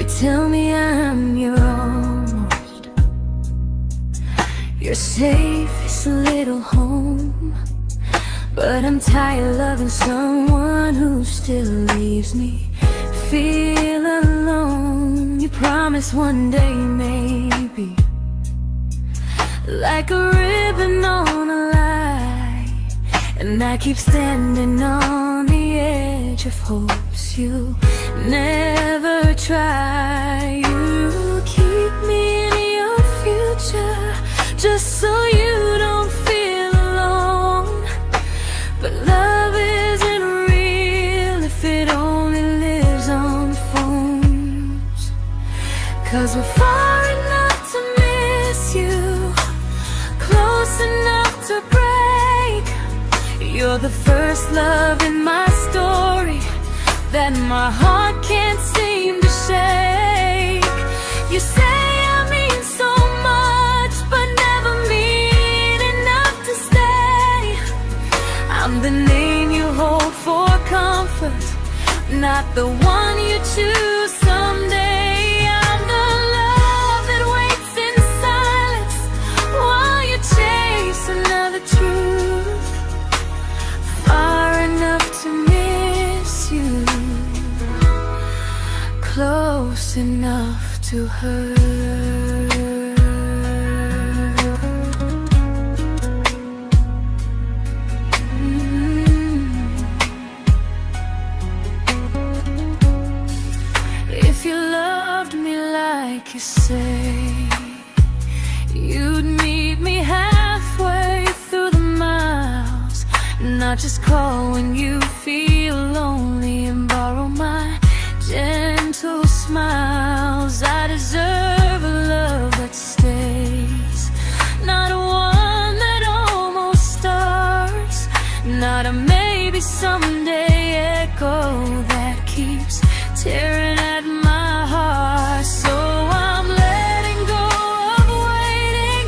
tell me I'm your almost, your safest little home. But I'm tired loving someone who still leaves me feel alone. You promise one day maybe, like a ribbon on a line, and I keep standing on the edge of hopes you never try. You keep me in your future just so you don't feel alone. But love isn't real if it only lives on the phones. 'Cause we're far enough to miss you, close enough to break. You're the first love in my story that my heart can't seem to shake. You say I mean so much, but never mean enough to stay. I'm the name you hold for comfort, not the one you choose someday. I'm the love that waits in silence while you chase another truth. Far enough to miss you, close enough to hurt. If you loved me like you say, you'd meet me halfway through the miles, not just call when you feel lonely and borrow my gentle smiles. I deserve a love that stays, not a one that almost starts, not a maybe someday echo that keeps tearing at my heart. So I'm letting go of waiting,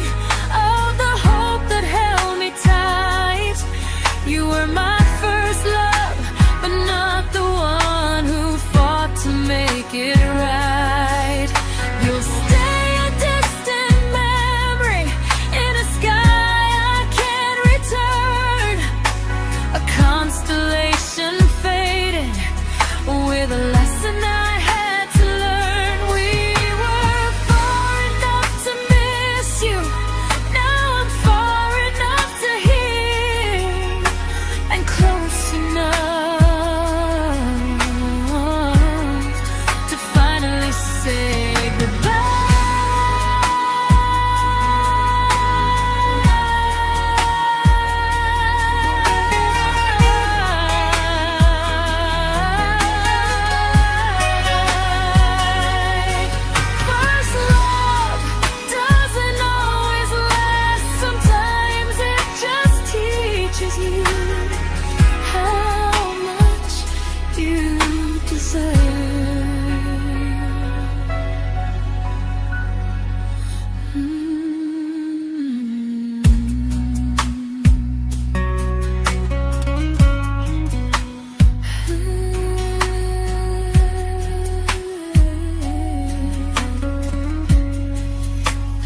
of the hope that held me tight. You were my first love, but not the one who fought to make it right. You'll stay a distant memory in a sky I can't return, a constellation faded with a lesson I had to learn. We were far enough to miss you, now I'm far enough to hear, and close enough to finally say goodbye. First love doesn't always last, sometimes it just teaches you how much you deserve.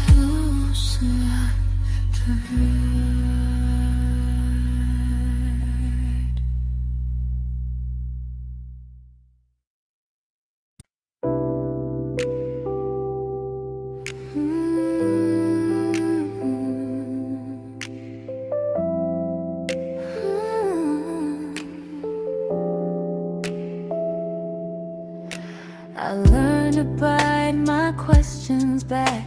Close enough to hurt. I learned to bite my questions back,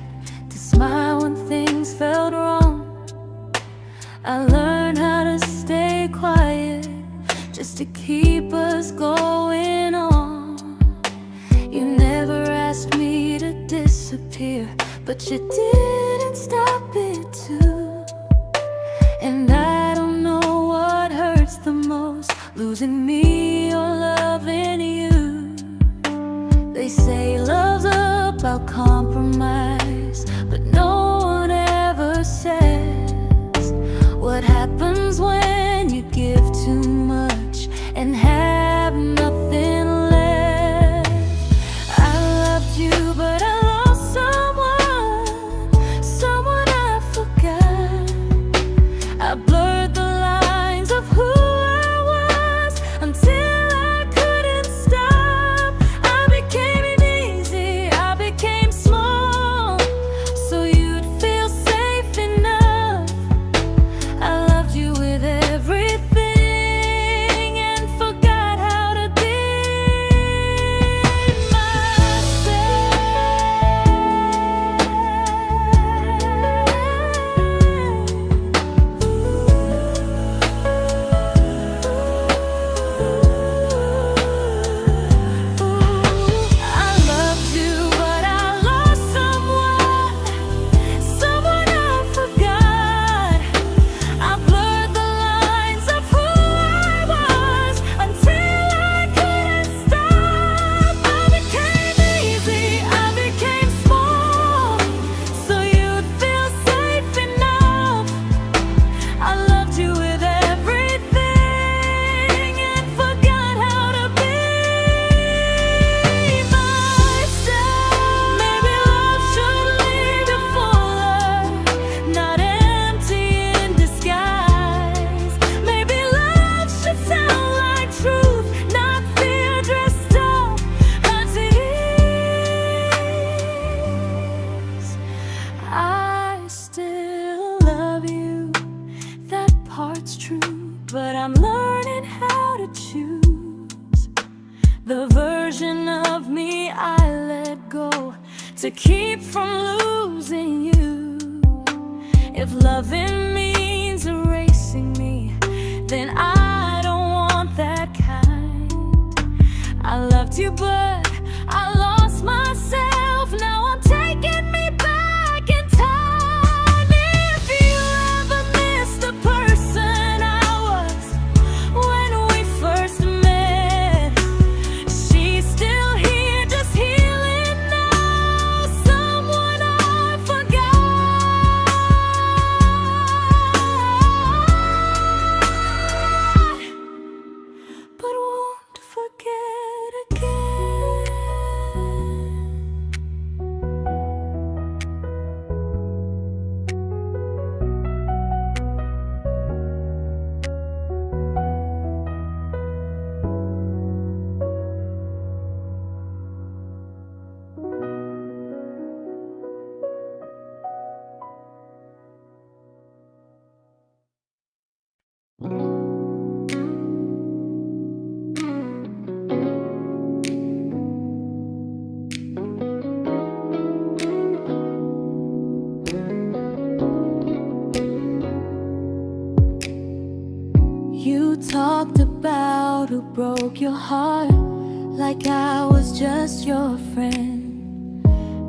to smile when things felt wrong. I learned how to stay quiet just to keep us going on. You never asked me to disappear, but you didn't stop it too. And I don't know what hurts the most, losing me or loving you. They say love's about compromise, but no one ever says what happens when you give too much and have nothing left. I loved you to keep from losing you. If loving means erasing me, then I don't want that kind. I loved you, but I lost myself. Now I'm taking me back in time. If you ever miss the person I was when we first met, she's still here, just healing now. Someone I forgot, but won't forget again. You talked about who broke your heart, like I was just your friend.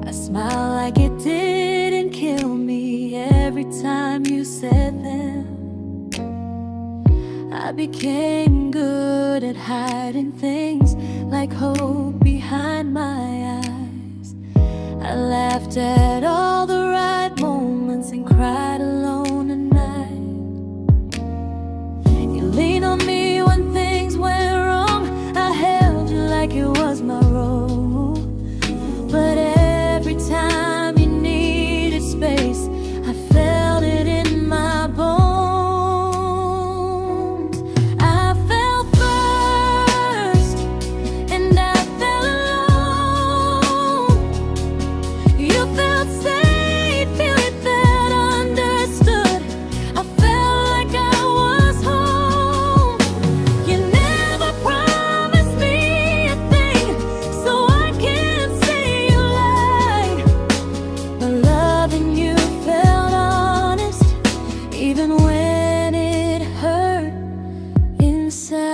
I smiled like it didn't kill me every time you said them. I became good at hiding things like hope behind my eyes. I laughed at all the right moments and cried alone at night. You leaned on me when things went wrong. I held you like it was my role. But every time you needed space, I felt it in my bones. I fell first, and I fell alone. You felt safe, you felt understood. I felt like I was home. You never promised me a thing, so I can't say you lied. But loving you felt honest, even when it hurt inside.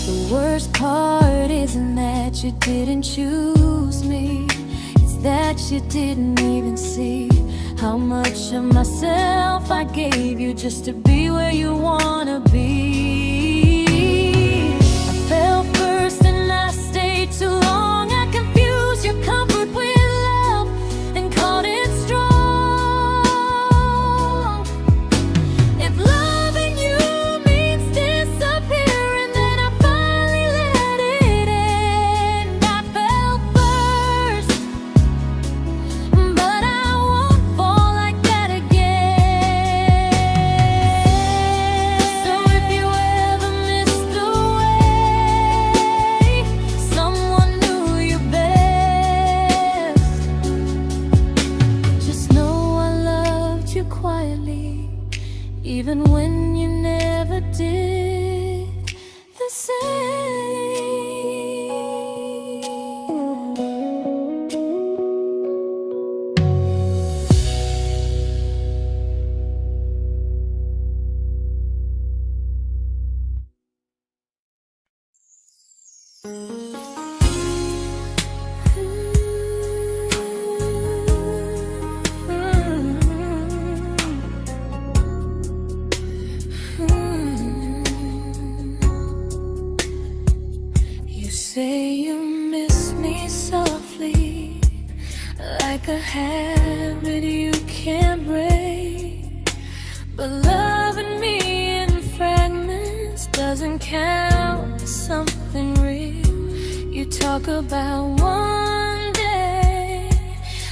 The worst part isn't that you didn't choose me, it's that you didn't even see how much of myself I gave you just to be where you wanna be. I fell first and I stayed too long. I confused your comfort with love and called it strong. If loving you means disappearing, then I finally let it end. I fell first, but I won't fall like that again. So if you ever missed the way someone knew you best, just know I loved you quietly, even when you never did the same. You say you miss me softly, like a habit you can't break. But loving me in fragments doesn't count as something real. You talk about one day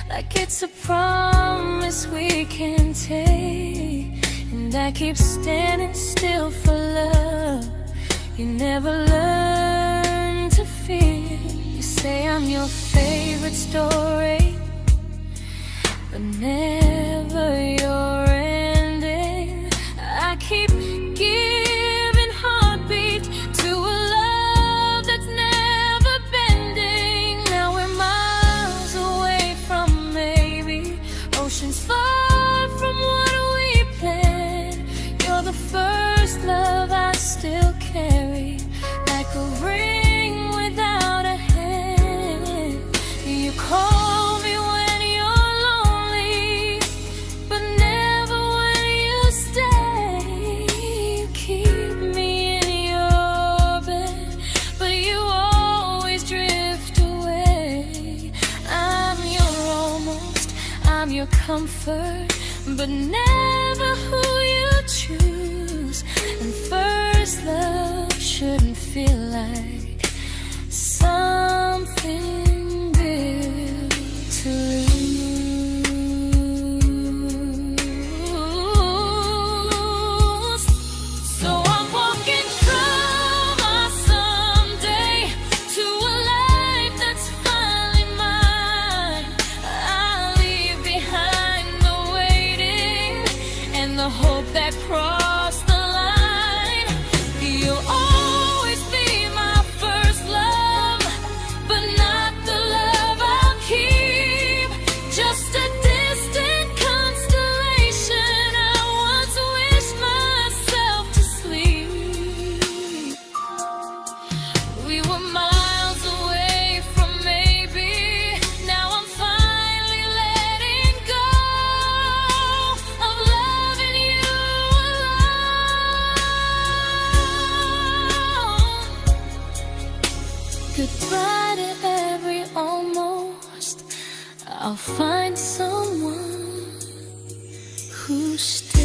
like it's a promise we can take, and I keep standing still for love. You never learn to feel. You say I'm your favorite story, but never your ending. I keep giving heart a ring without a hand. You call me when you're lonely, but never when you stay. You keep me in your bed, but you always drift away. I'm your almost, I'm your comfort, but never who you choose. And first love shouldn't feel like something built to lose. So I'm walking from my someday to a life that's finally mine. I'll leave behind the waiting and the hope that crossed the line. You'll always be my first love, but not the love I'll keep. Just a distant constellation I once wished myself to sleep. We were miles away from maybe. Now I'm finally letting go of loving you alone. Goodbye to every almost. I'll find someone who stays.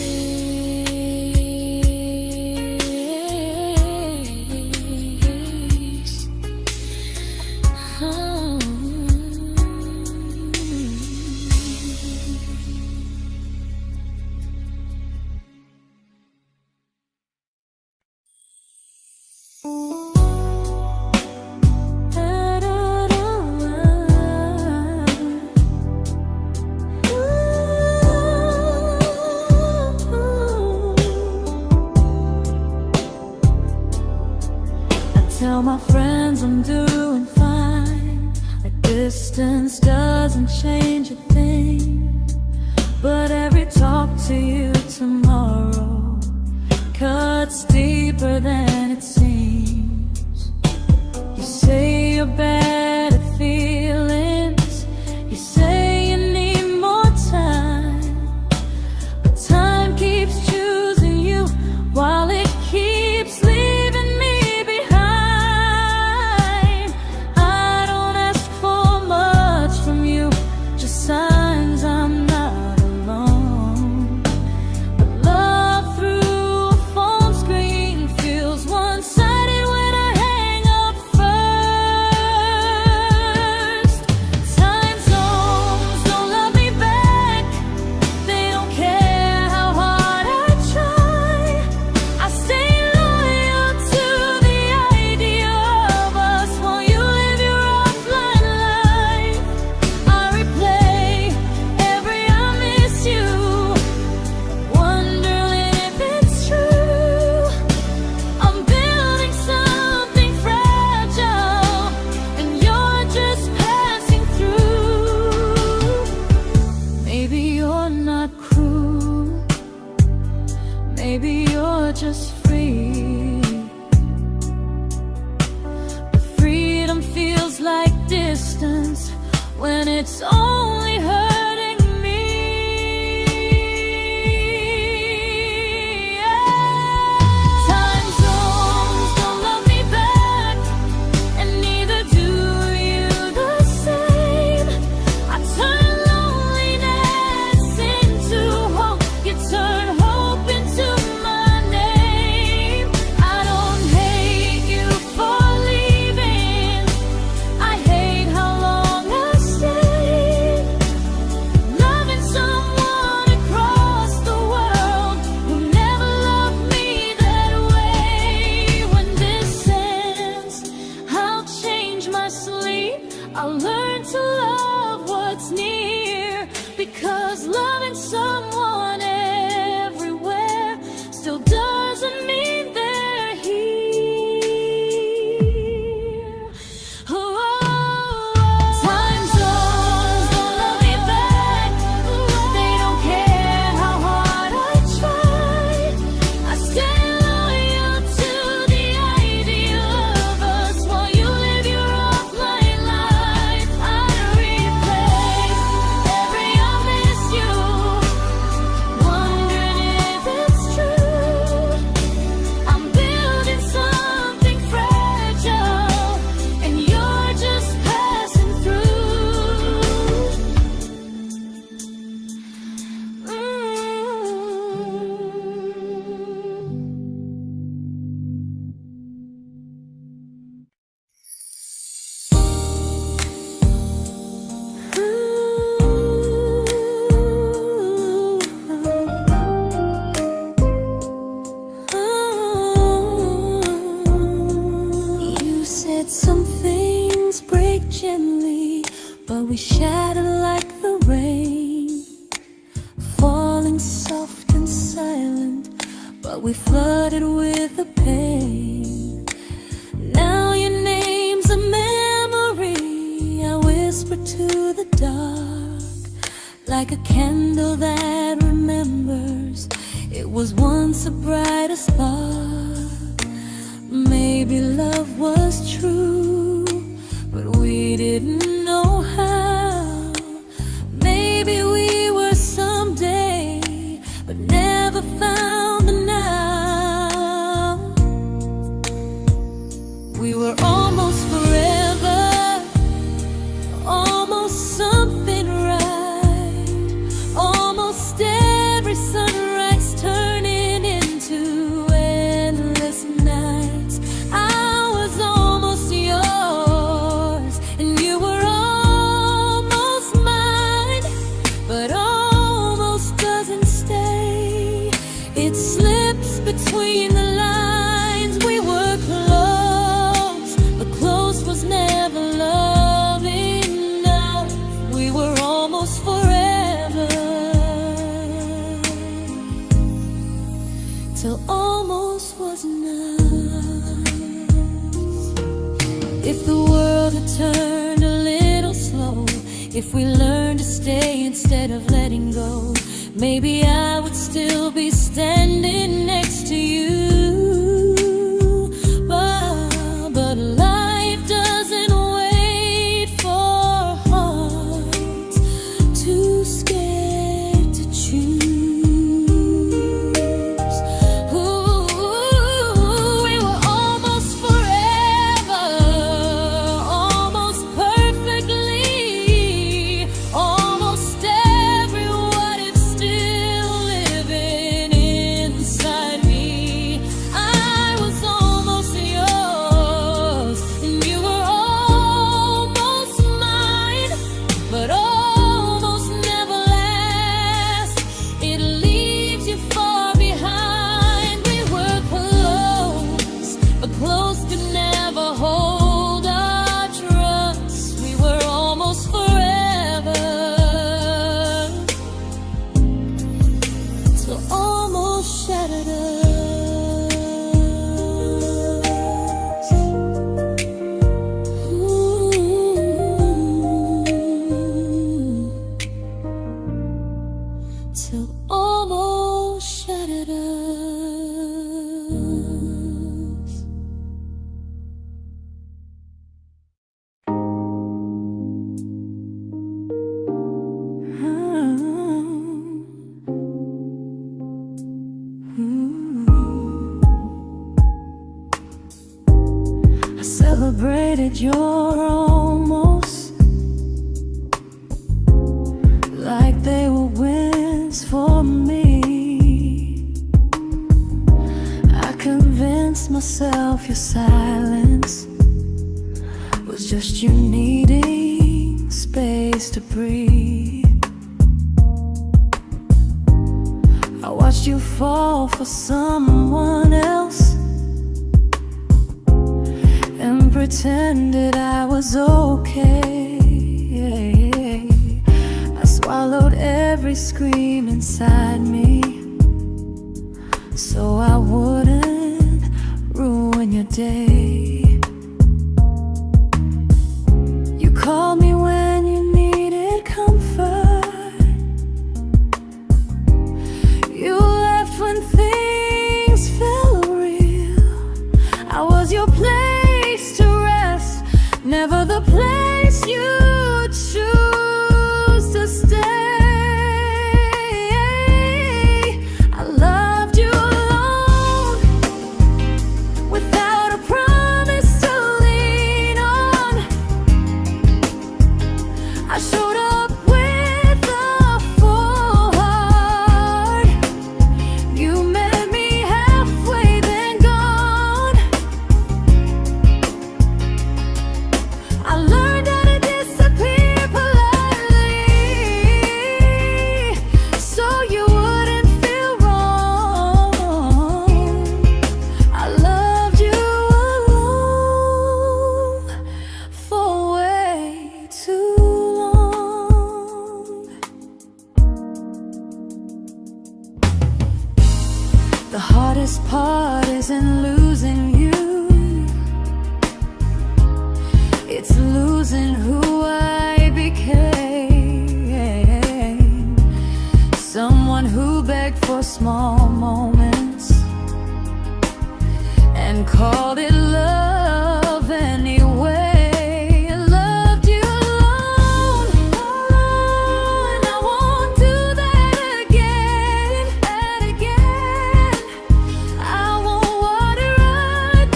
Oh. Tell my friends I'm doing fine, like distance doesn't change a thing. But every talk to you tomorrow cuts deeper than it seems. You say you're bad at feelings, you say you need more time, but time keeps choosing you while it keeps leaving me behind. I don't ask for much from you, just signs I'm not alone. But love through a phone screen feels one-sided when I hang up first. Time zones don't love me back, they don't care how hard I try. I stay loyal to the idea of us while you live your offline life. I replay every I miss you, wondering if it's true. I'm building something fragile, and you're just passing through. Maybe you're not cruel, maybe you're just free. But freedom feels like distance when it's only hurting me. Time zones don't love me back, and neither do you the same. I turn loneliness into hope, you turn hope into my name. I don't hate you for leaving, I hate how long I stayed. we shattered like the rain, falling soft and silent, but we flooded with the pain. Now your name's a memory I whisper to the dark, like a candle that remembers it was once a brighter spark. Maybe love was true, but we didn't know how. Maybe we were someday, but never found the now. We were almost forever, almost something right, almost every sunrise turning into endless nights. I was almost yours, and you were almost mine, but almost doesn't stay. It slips between the lines. We were close, but close was never love enough. We were almost forever, till almost was enough. If the world had turned a little slow, if we learned to stay instead of letting go, maybe I would still be standing next to you. But life doesn't wait for hearts too scared to choose. Ooh, we were almost forever, almost perfectly, almost every what if still living inside me. I was almost yours, and you were almost mine, but almost never lasts. It leaves you far behind. We were close, but close could never hold our trust. We were almost forever, till almost shattered us. Ooh, till almost shattered us. I celebrated your almost like they were wins for me. I convinced myself your silence was just you needing space to breathe. I watched you fall for someone else and pretended I was okay. I swallowed every scream inside me so I wouldn't ruin your day. You called me when you needed comfort. You left when things felt real. I was your place to rest, never the place you choose to stay. I loved you alone, without a promise. heart isn't losing you, it's losing who I became. Someone who begged for small moments and called it love anyway. Loved you alone, and I won't do that again and again. I won't water a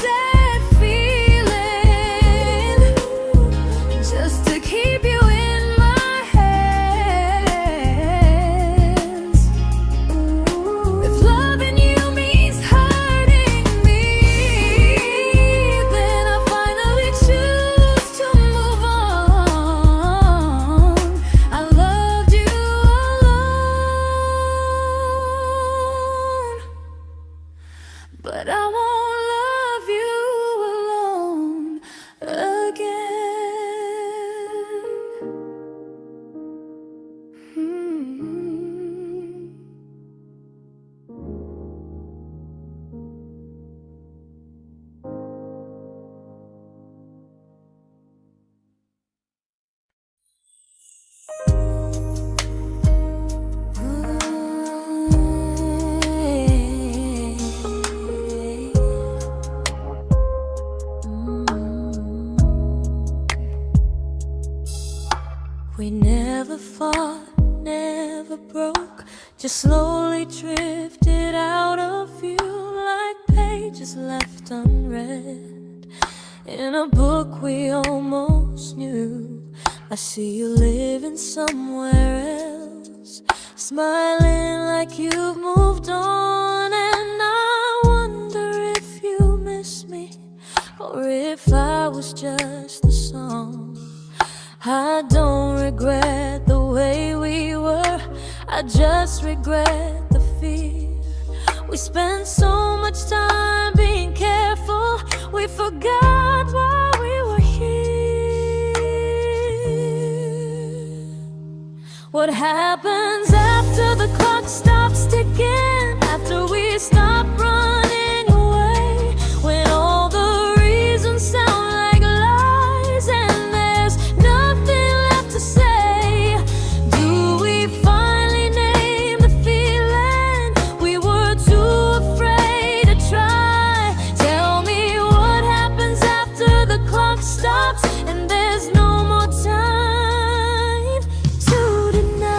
dead feeling just to keep you in my hands. If loving you means hurting me, then I finally choose to move on. I loved you alone, but I won't love you alone again. We never fought, never broke, just slowly drifted out of view like pages left unread in a book we almost knew. I see you living somewhere else, smiling like you've moved on, and I wonder if you miss me or if I was just a song. I don't regret the way we were, I just regret the fear. We spent so much time being careful, we forgot why we were here. What happens after the clock stops ticking, after we stop running away, when all the reasons sound like lies and there's nothing left to say? Do we finally name the feeling we were too afraid to try? Tell me what happens after the clock stops and there's no more time to deny.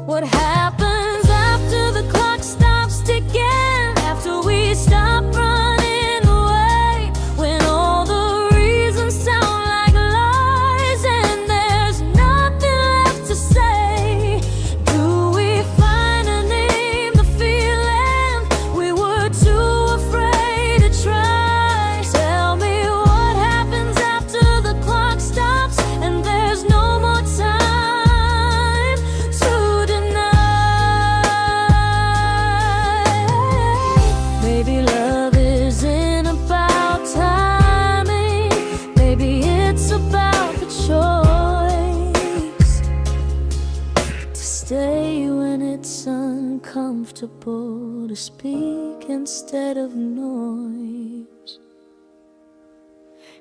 What happens after the clock stops ticking, after we stop running away, when all the reasons sound like lies and there's nothing left to say? Do we finally name the feeling we were too afraid to try? Tell me what happens after the clock stops and there's no more time to deny. Maybe love isn't about timing, maybe it's about the choice to stay when it's uncomfortable, to speak instead of noise.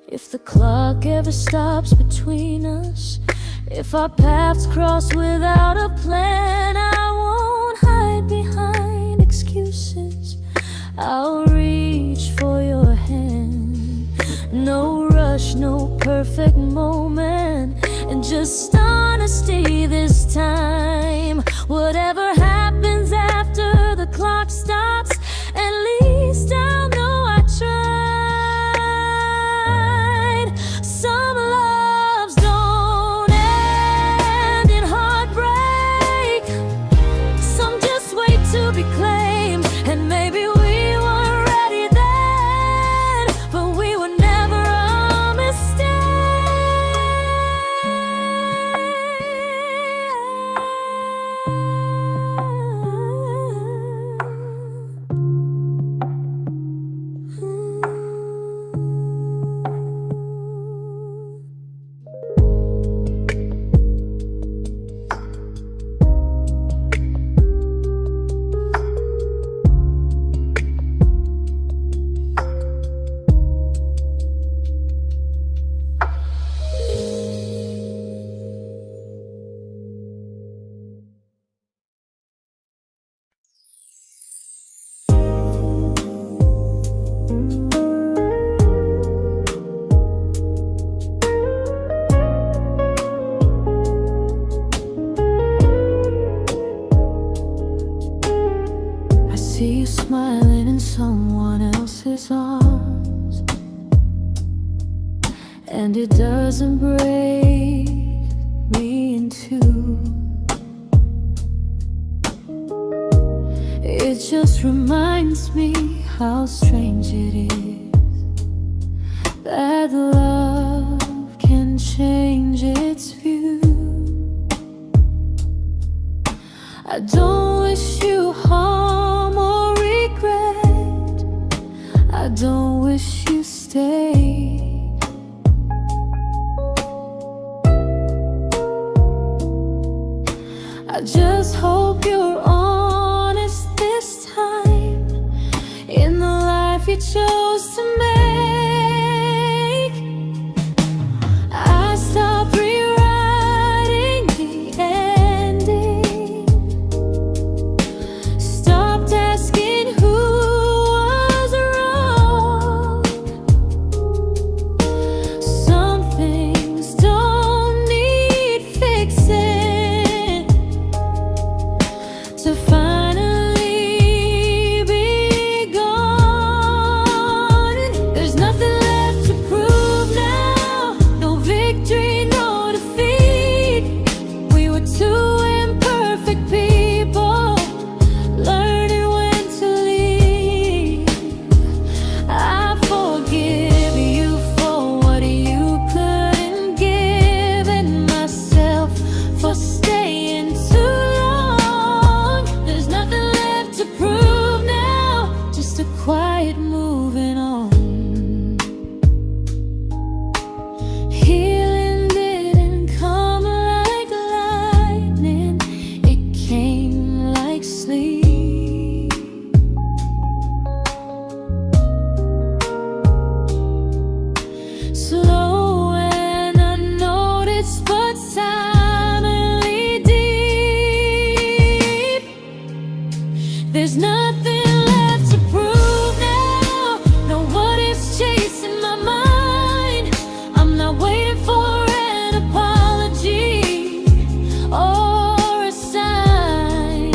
If the clock ever stops between us, if our paths cross without a plan, I won't hide behind excuses, I'll reach for your hand. No rush, no perfect moment, and just honesty this time. Whatever happens after the clock stops, at least I'll know I tried. Some loves don't end in heartbreak, some just wait to be claimed, and maybe we weren't ready then, but we were never a mistake. and it doesn't break me in two. It just reminds me how strange it is that love can change its view. I don't wish you harm or regret. I don't wish you stayed. I just hope you're honest this time in the life you chose to make. I stopped rewriting the ending, stopped asking who was wrong. Some things don't need fixing to finally be gone. There's nothing left to prove now, no victory, no defeat. We were two imperfect people, learning when to leave. I forgive you for what you couldn't give, and myself for staying too long. There's nothing left to prove now, just a quiet moving on. Healing didn't come like lightning, it came like sleep. Slow and unnoticed, but silently deep. There's nothing left to prove now, no what ifs chasing my mind. I'm not waiting for an apology or a sign.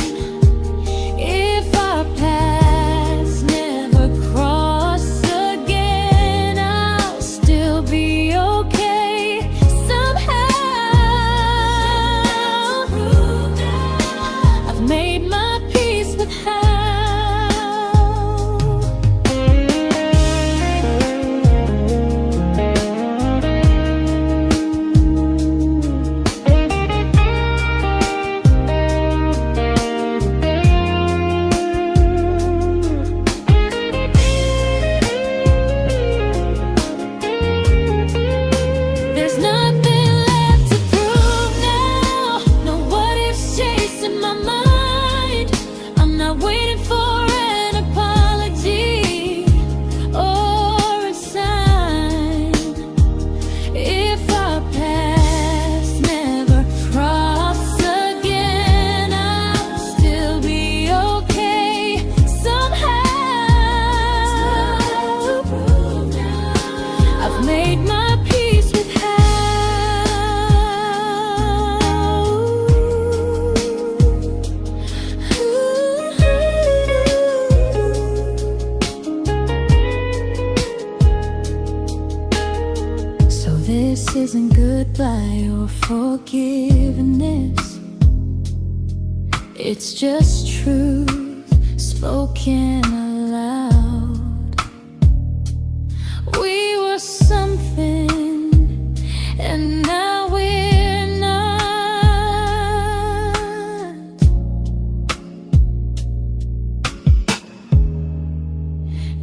If our paths never cross again, I'll still be okay somehow. I've made my peace with how. There's nothing left to prove now, no what ifs chasing my mind. I'm not waiting for an apology or a sign. If our paths never cross again, I'll still be okay somehow. I've made my peace with how. So this isn't goodbye or forgiveness, it's just truth spoken aloud. We were something, and now we're not.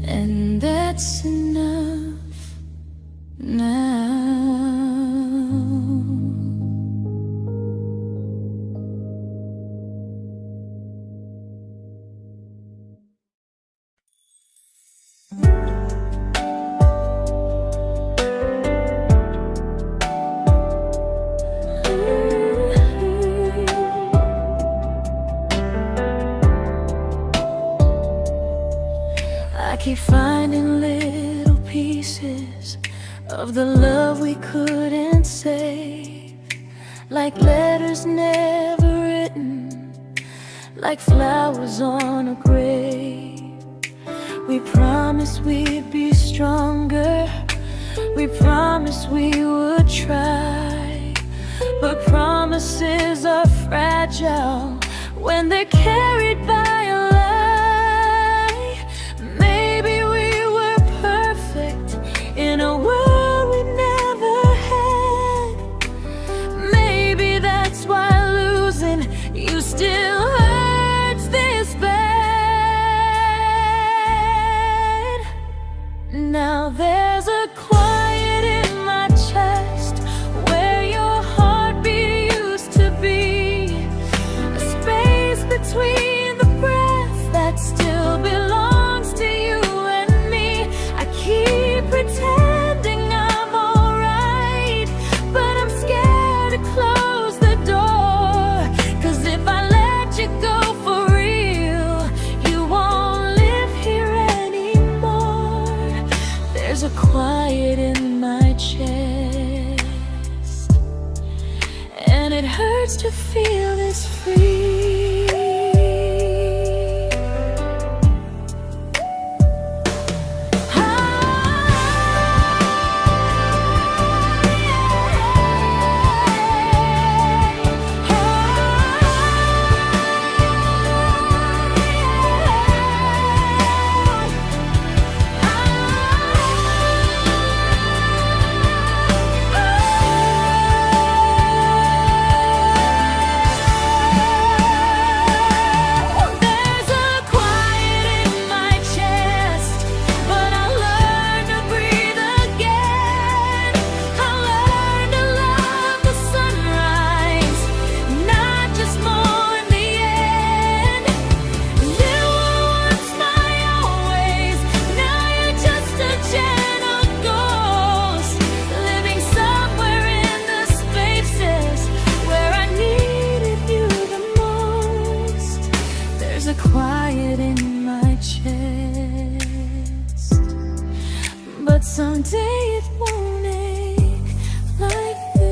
And that's enough now. I keep finding little pieces of the love we couldn't save, like letters never written, like flowers on a grave. We promised we'd be stronger, We promised we would try, but promises are fragile when they're carried by a lie. Maybe we were perfect in a world we never had. Maybe that's why losing you still hurts this bad. Now there's a quiet in my chest where your heartbeat used to be, a space between the breath that still belongs to you and me. I keep pretending I'm alright, but I'm scared to close the door, 'cause if I let you go for real, you won't live here anymore. There's a quiet in my chest, and it hurts to feel this free. There's a quiet in my chest, but someday it won't ache like this.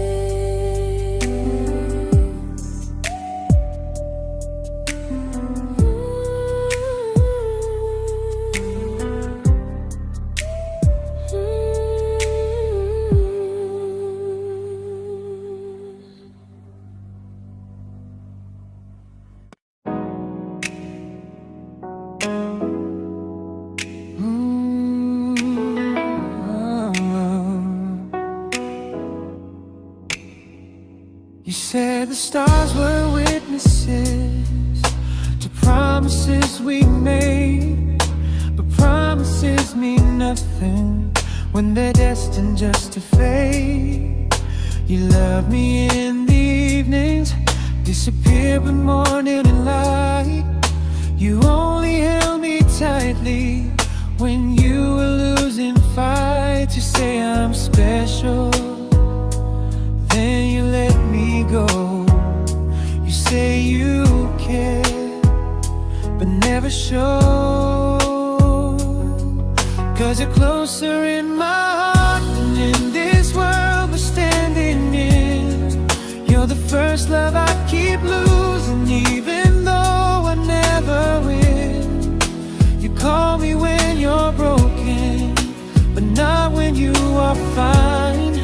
You said the stars were witnesses to promises we made, but promises mean nothing when they're destined just to fade. You love me in the evenings, disappear when morning and light. You only held me tightly when you were losing fights. You say I'm special, then you let me go. You say you care, but never show, 'cause you're closer in my heart than in this world we're standing in. You're the first love I keep losing, even though I never win. You call me when you're broken, but not when you are fine.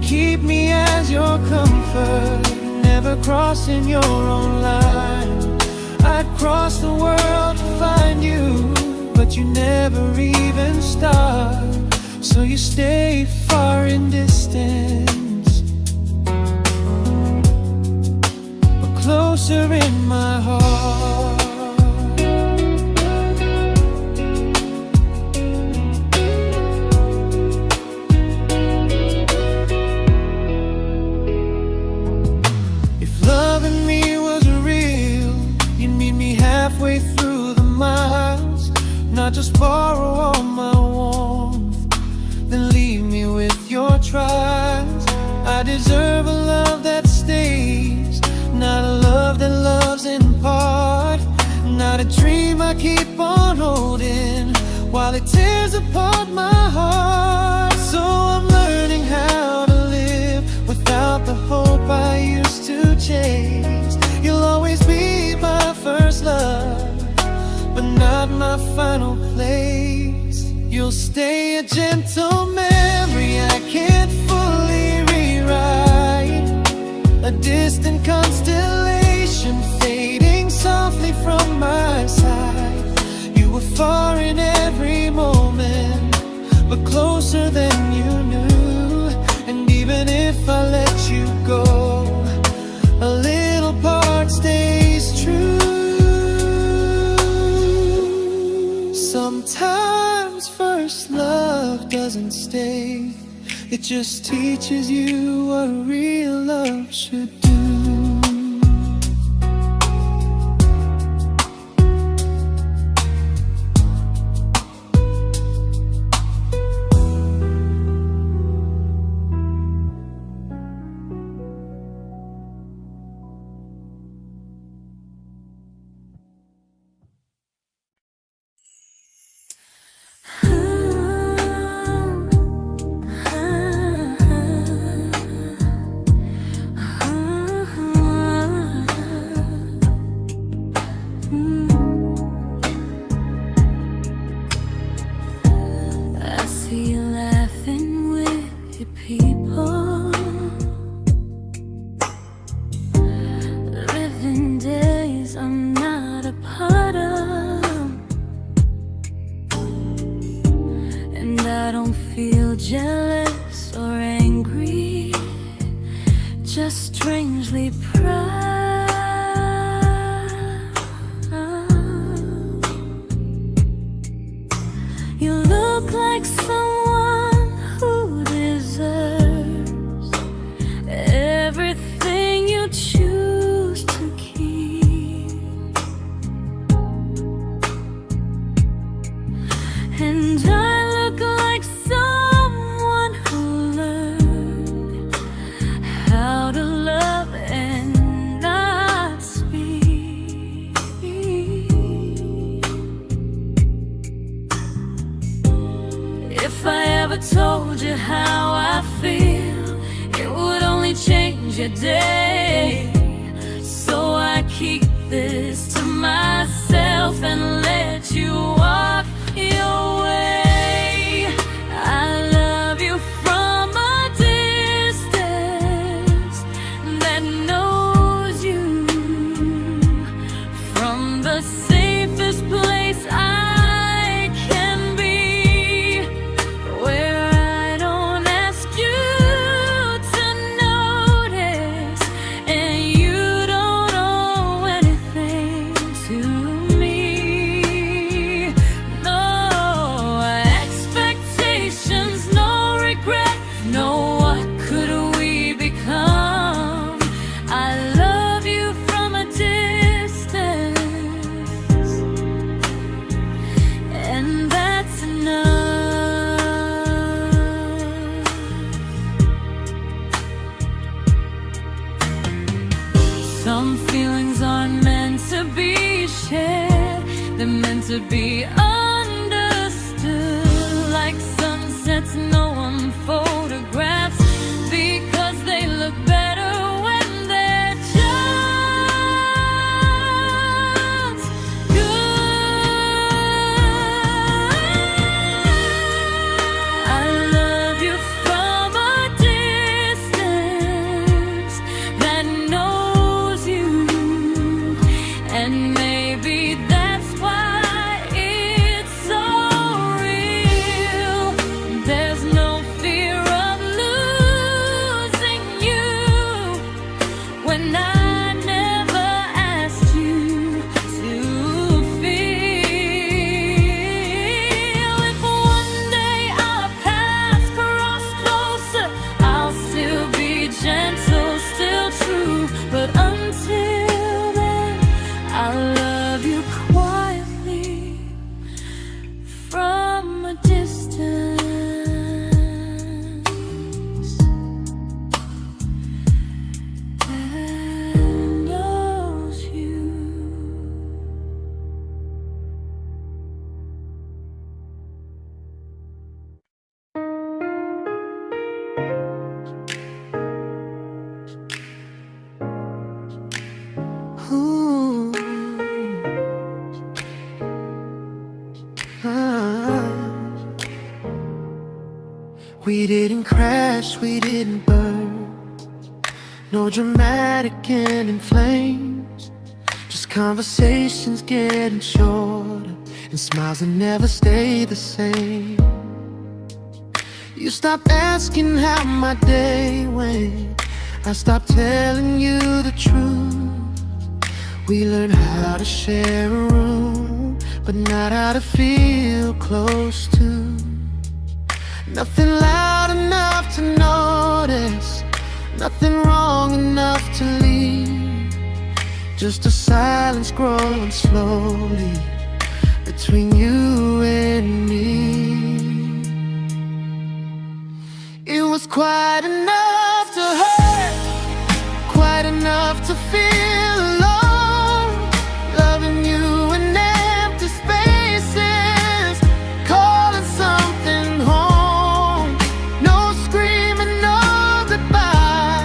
Keep me as your comfort, never crossing your own line. I'd cross the world to find you, but you never even start. So you stay far in distance, but closer in my heart. Halfway through the miles, not just borrow all my warmth, then leave me with your trials. I deserve a love that stays, not a love that loves in part, not a dream I keep on holding while it tears apart my heart. So I'm learning how to live without the hope I used to chase. You'll always be my first love, but not my final place. You'll stay a gentle memory It just teaches you what real love should do. Jealous or angry, just strangely proud. You look like someone who deserves everything you choose to keep. And I look like someone who learned how to love and not speak. If I ever told you how I feel, it would only change your day. So I keep this to myself and let you walk your way. I love you from a distance that knows you, from the safest place I can be, where I don't ask you to notice and you don't owe anything to me. No expectations, no regret, no what could we become. I love you from a distance, and that's enough. Some feelings aren't meant to be shared, they're meant to be understood, like sunsets no one photographs, because they look better when they're just good. I love you from a distance that knows you, and maybe that's why it's so real. There's no fear of losing you when I never asked you to feel. If one day our paths cross closer, I'll still be gentle, still true. But until then, I'll love you quietly from a distance that knows you. Ooh. Ah. We didn't crash, we didn't burn, no dramatic end in flames, just conversations getting shorter and smiles that never stay the same. You stopped asking how my day went, I stopped telling you the truth. We learned how to share a room, but not how to feel close to. Nothing loud enough to Nothing wrong enough to leave, just a silence growing slowly between you and me. It was quite enough to hurt, quite enough to feel alone, loving you in empty spaces, calling something home. No screaming, no goodbye,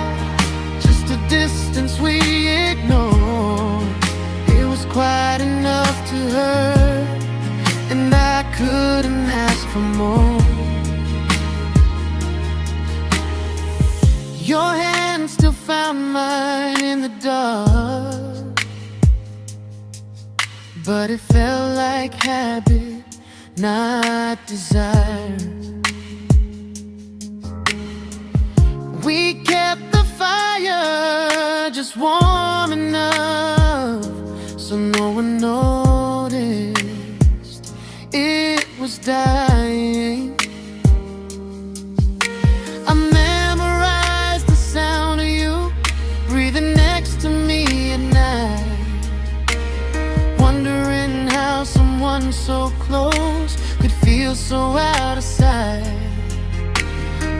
just a distance we ignored. It was quite enough to hurt, and I couldn't ask for more. Your hand still found mine in the dark, but it felt like habit, not desire. We kept the fire just warm enough so no one noticed it was dying. I memorized the sound of you breathing next to me at night, wondering how someone so close could feel so out of sight.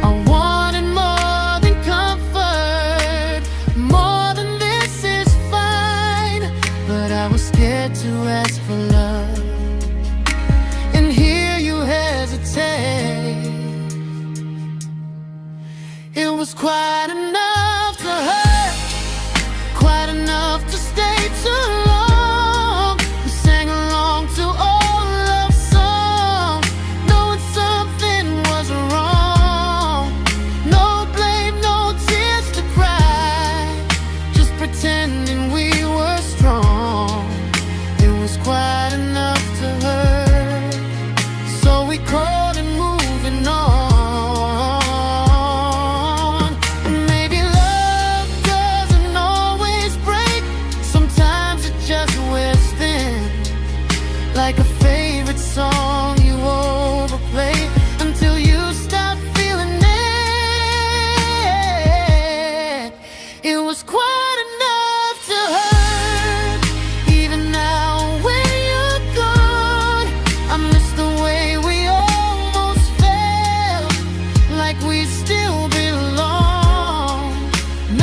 I wanted more than comfort, more than this is fine, but I was scared to ask for love, and here you hesitate. It was quite enough to hurt, quite enough to stay too long. We sang along to old love songs, knowing something was wrong. No blame, no tears to cry, just pretending we were strong. It was quite enough to hurt, so we called and moving on. Maybe love doesn't always break, sometimes it just wears thin, like a favorite song you overplay until you stop feeling it. It was quite enough to hurt, even now when you're gone. I miss the way we almost felt, like we still belong.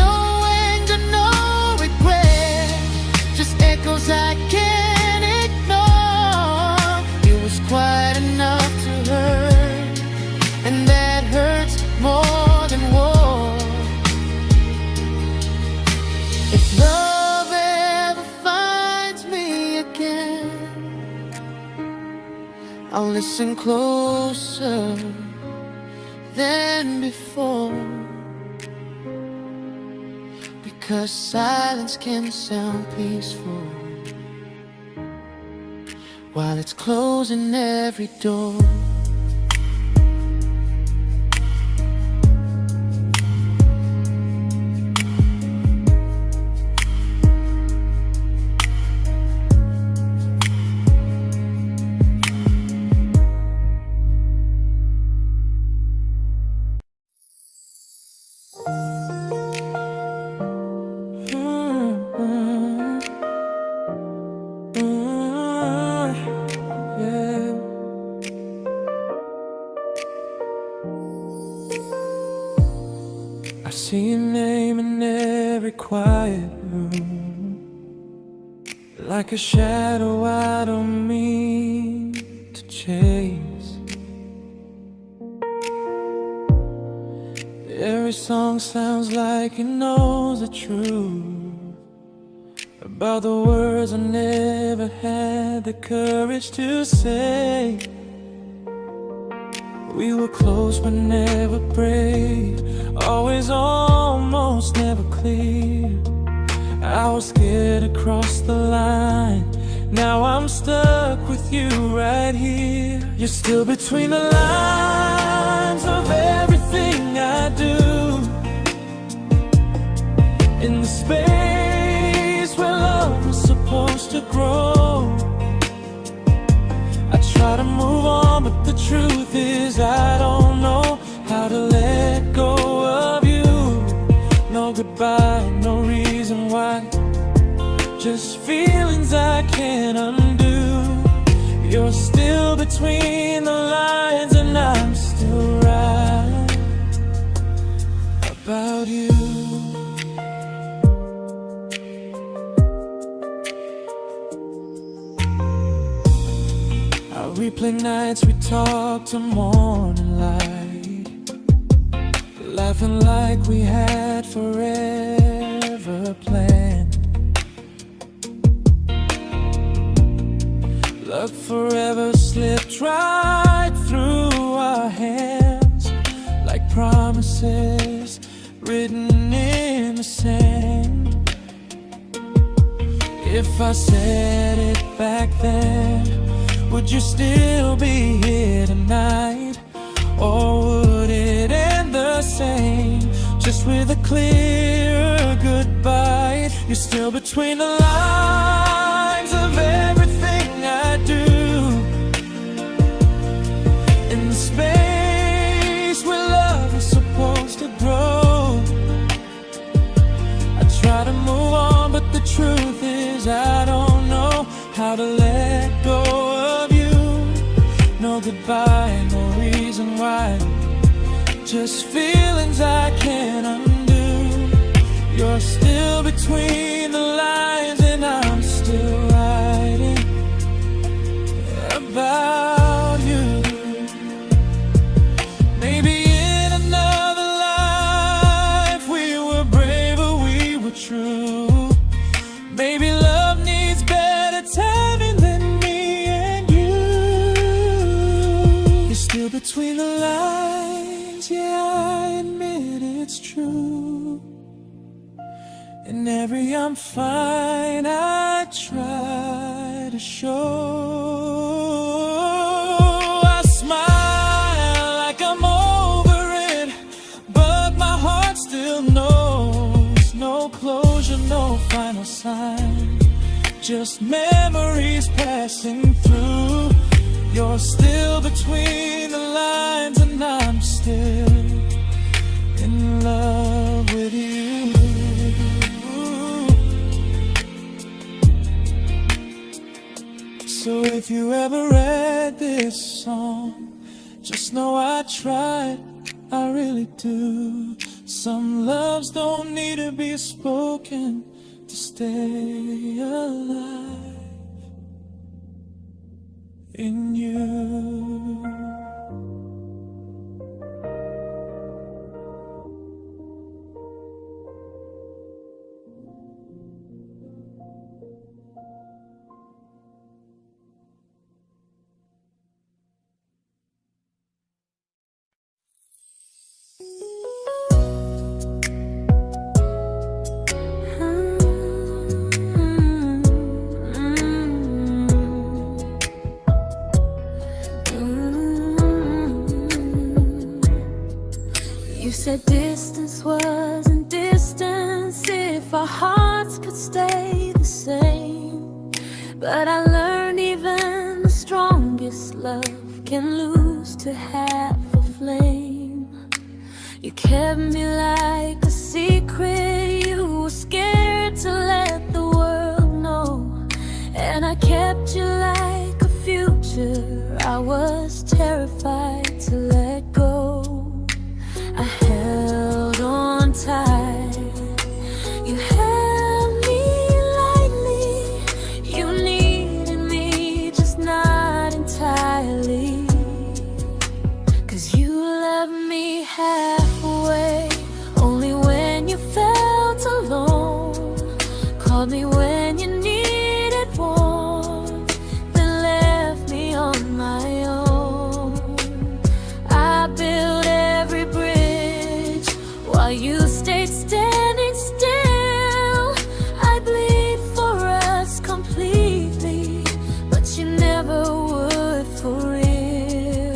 No anger, no regret, just echoes I can't ignore. It was quite enough to hurt, and that hurts more than war. If love ever finds me again, I'll listen closer than before, because silence can sound peaceful while it's closing every door. I see your name in every quiet room, like a shadow I don't mean to chase. Every song sounds like it knows the truth about the words I never had the courage to say. We were close but never brave, always almost never clear. I was scared to cross the line, now I'm stuck with you right here. You're still between the lines of everything I do, in the space where love was supposed to grow. I try to move on, but the truth is I don't know how to let go of you. No about you. I replay nights we talk to morning light, laughing like we had forever planned. Luck forever slipped right through our hands, like promises written in the sand. If I said it back then, would you still be here tonight? Or would it end the same, just with a clear goodbye? You're still between the lines of everything I do, in the space where love is supposed to grow. I try to move on, but the truth is I don't know how to let go of you. No goodbye, no reason why, just feelings I can't undo. You're still between the lines and I'm still writing about you. Maybe in another life we were braver, we were true. Maybe love needs better timing than me and you. You're still between the lines, yeah, I admit it's true. In every I'm fine I try to show. I smile like I'm over it, but my heart still knows. No closure, no final sign, just memories passing through. You're still between the lines and I'm still in love with you. So if you ever read this song, just know I tried, I really do. Some loves don't need to be spoken to stay alive in you. You said distance wasn't distance if our hearts could stay the same. But I learned even the strongest love can lose to half a flame. You kept me like a secret, you were scared to let the world know. And I kept you like a future, I was terrified to let go. I held on tight, you held me lightly. You needed me, just not entirely. 'Cause you loved me halfway, only when you felt alone. Called me when you needed warmth, then left me on my own. I built every bridge while you stayed standing still. I bleed for us completely, but you never would for real.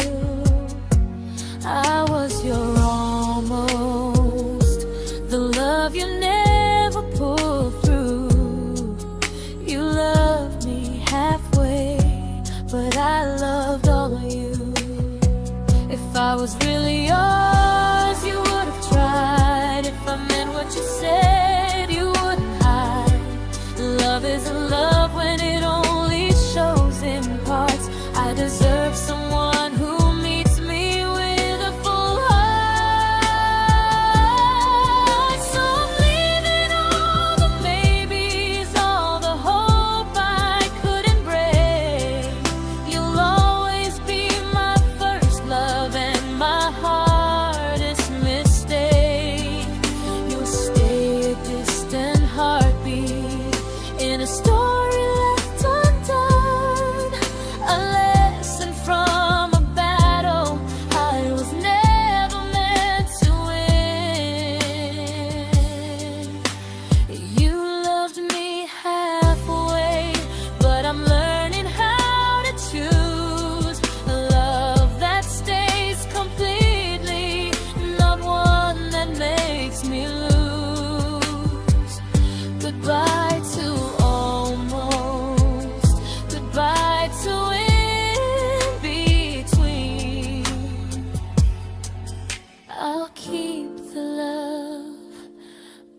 I was your almost, the love you never pulled through. You loved me halfway, but I loved all of you. If I was really yours, you would have tried. If I meant what you said, you wouldn't hide. Love isn't love when it only shows in parts. I deserve someone who meets me with a full heart.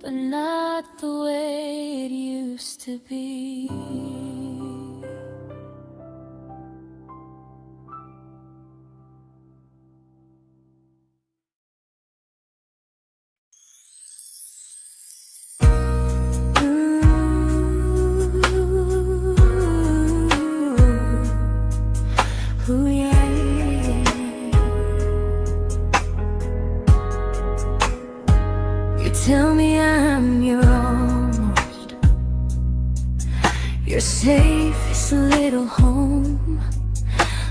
but not the way it used to be. Ooh, yeah, yeah. You tell me I'm your almost, your safest little home,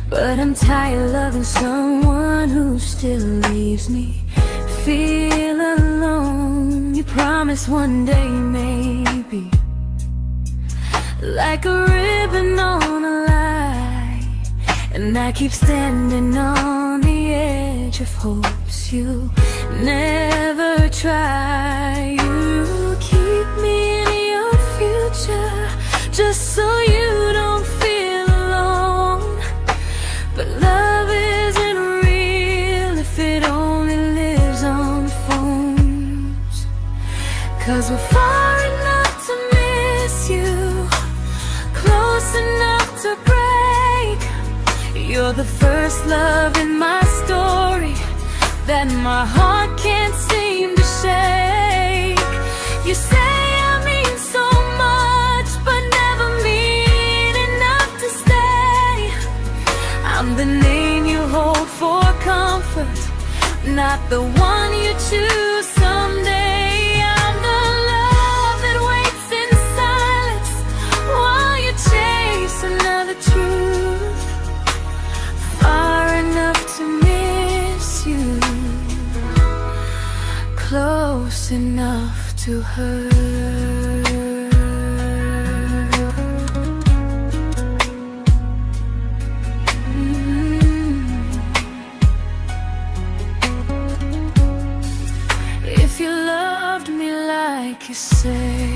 but I'm tired loving someone who still leaves me feel alone. You promise one day maybe, like a ribbon on a line, and I keep standing on the edge of hopes you never try. You keep me in your future just so you don't feel alone. But love isn't real if it only lives on phones. 'Cause we're far enough to miss you, close enough to break. You're the first love in my story that my heart can't seem to shake. You say I mean so much, but never mean enough to stay. I'm the name you hold for comfort, not the one you choose someday. I'm the love that waits in silence while you chase another truth. Far enough to miss you, close enough to hurt. If you loved me like you say,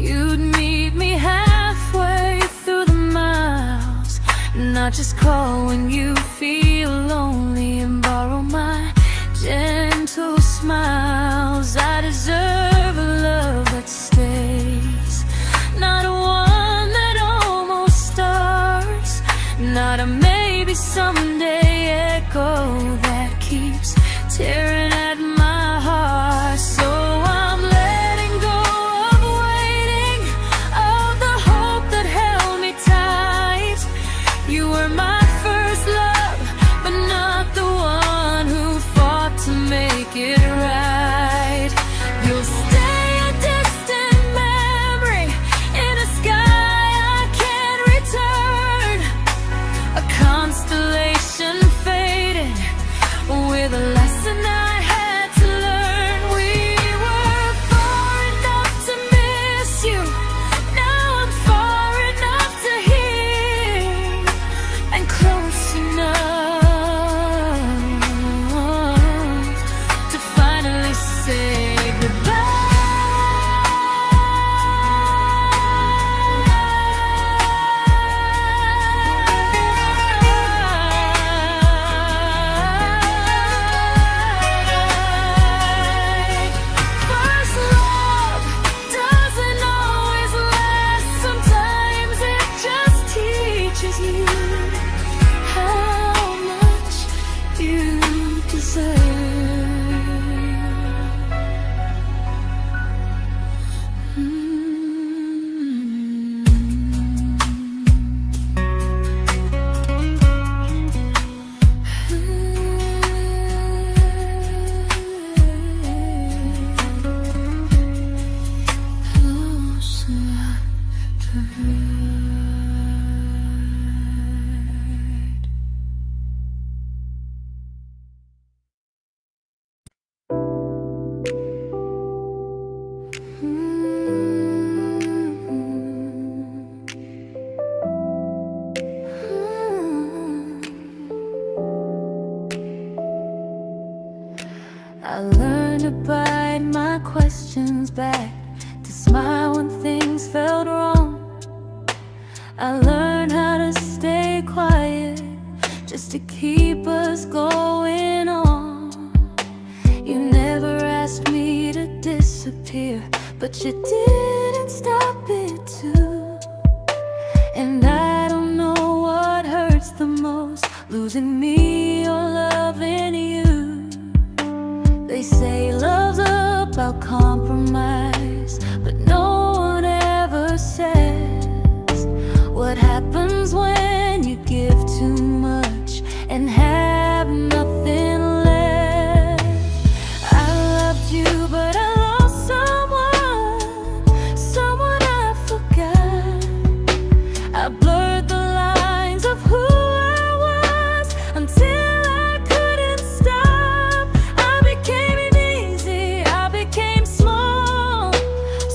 you'd meet me halfway through the miles, not just call when you feel lonely and borrow my gentle smiles. I deserve a love that stays, not one that almost starts, not a maybe someday echo that keeps tearing at my heart. So I'm letting go of waiting, of the hope that held me tight. You were my first love, but not the one who fought to make it right. You'll stay a distant memory in a sky I can't return, a constellation faded with a lesson I had to learn. We were far enough to miss you, now I'm far enough to hear, and close enough to finally say goodbye. First love doesn't always last, sometimes it just teaches you how much you deserve. Close enough to hurt. I learned to bite my questions back, to smile when things felt wrong. I learned how to stay quiet just to keep us going on. You never asked me to disappear, but you didn't stop it too. And I don't know what hurts the most, losing me or loving you. They say love's about compromise, but no one ever says what happens when you give too much and have nothing left. I loved you, but I lost someone I forgot. I blurred the lines of who I was until I couldn't stop. I became easy, I became small,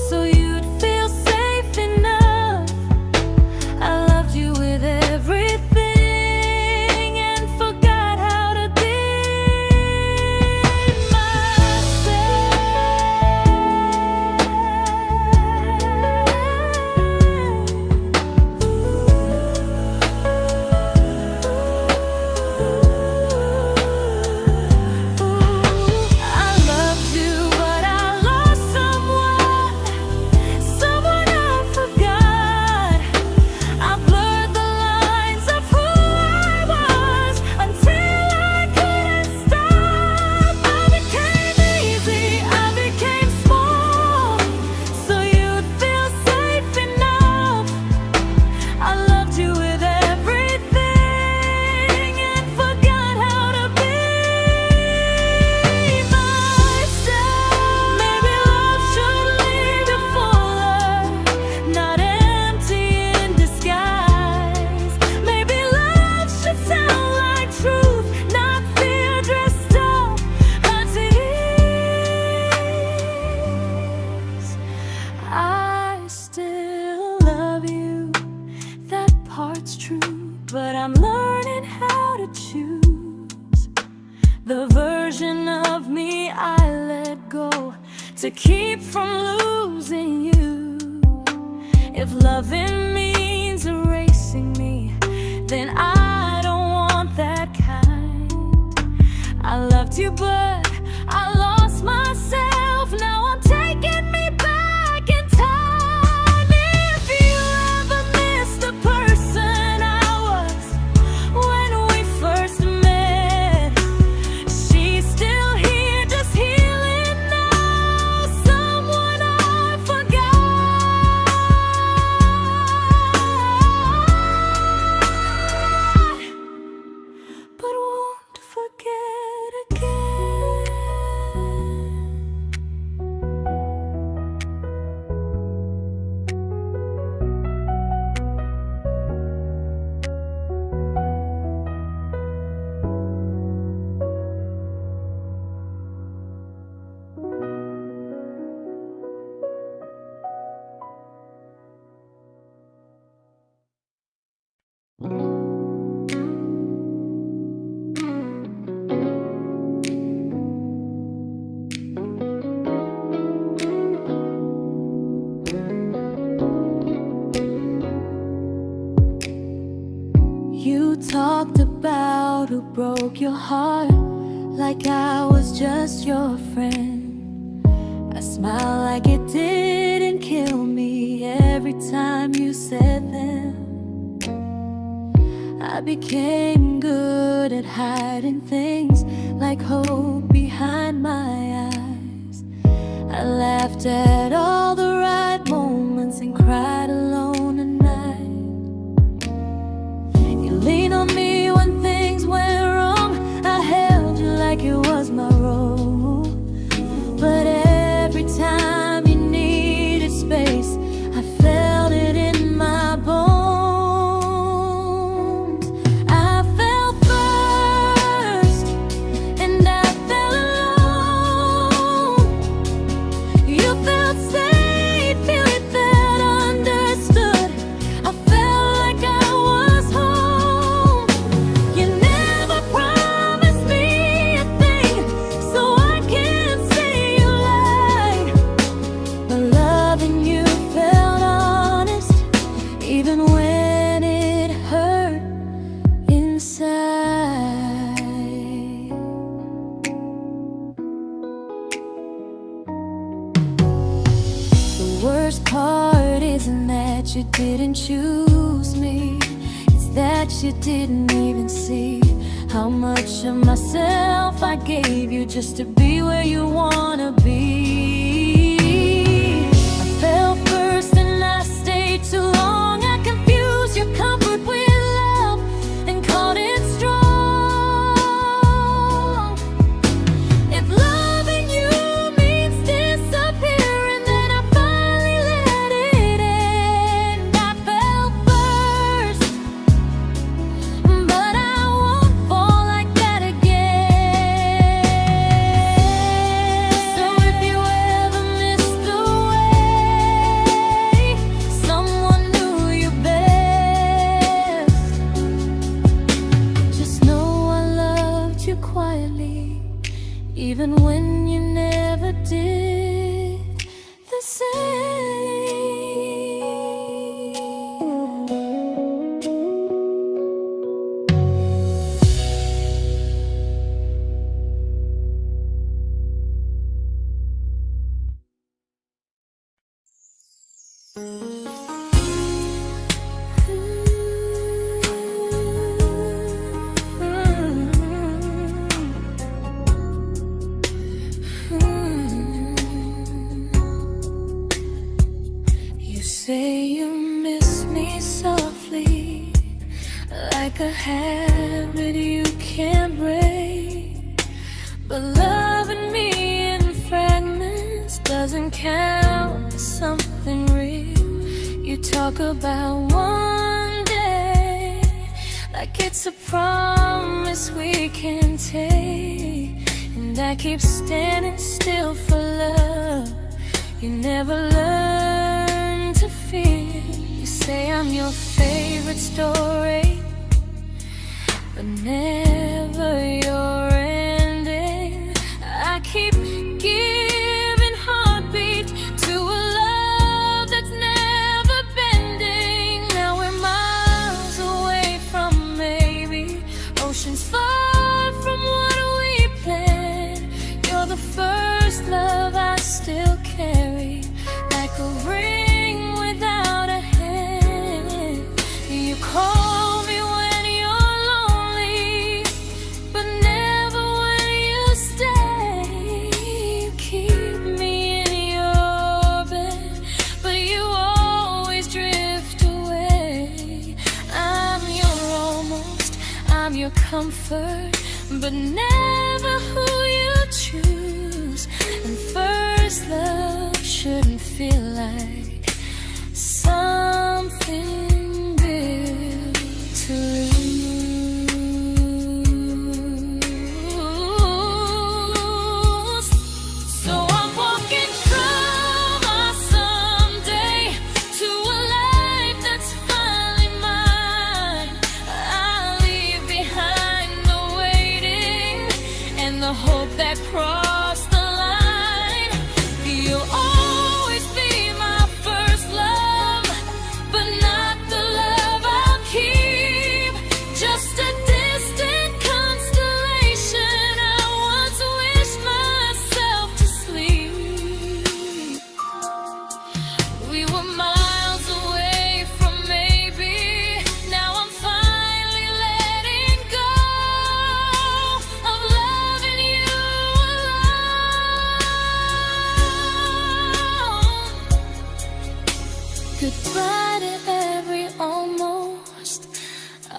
so you'd feel safe enough. I loved you with everything and forgot how to be but I'm learning how to choose the version of me I let go to keep from losing you. If loving means erasing me, then I don't want that kind. I loved you, but I lost myself. Now I'm taking me back in time. If you ever miss the person I was when we first met, she's still here, just healing now. Someone I forgot, but won't forget again. You talked about who broke your heart, like I was just your friend. I smile like it didn't kill me every time you said them. I became good at hiding things like hope behind my eyes. I laughed at all the right moments and cried alone at night. You leaned on me when things went wrong. I held you like it was my role. But every time you needed space, I felt it in my bones. I fell first, and I fell alone. You felt safe. worst part isn't that you didn't choose me, it's that you didn't even see how much of myself I gave you just to be where you wanna be. I fell first and I stayed too long. I confused your comfort with love and called it strong. If loving you means disappearing, then I finally let it end. I fell first, but I won't fall like that again. So if you ever missed the way someone knew you best, just know I loved you quietly, even when you never did the same. You say you miss me softly, like a habit you can't break. But loving me in fragments doesn't count as something real. You talk about one day like it's a promise we can take, and I keep standing still for love. You never learn to feel. You say I'm your favorite story, but never your ending. I keep giving heartbeat to a love that's never bending. Now we're miles away from maybe oceans far from what we planned. You're the first love I still carry, like a ring without a hand. You call me when you're lonely, but never when you stay. You keep me in your bed, but you always drift away. I'm your almost, I'm your comfort, but never who you choose. And first love shouldn't feel like something built to lose. So I'm walking from my someday to a life that's finally mine. I'll leave behind the waiting and the hope that crossed the line. You'll always be my first love, but not the love I'll keep. Just a distant constellation I once wished myself to sleep. We were miles away from maybe. Now I'm finally letting go of loving you alone. Goodbye to every almost.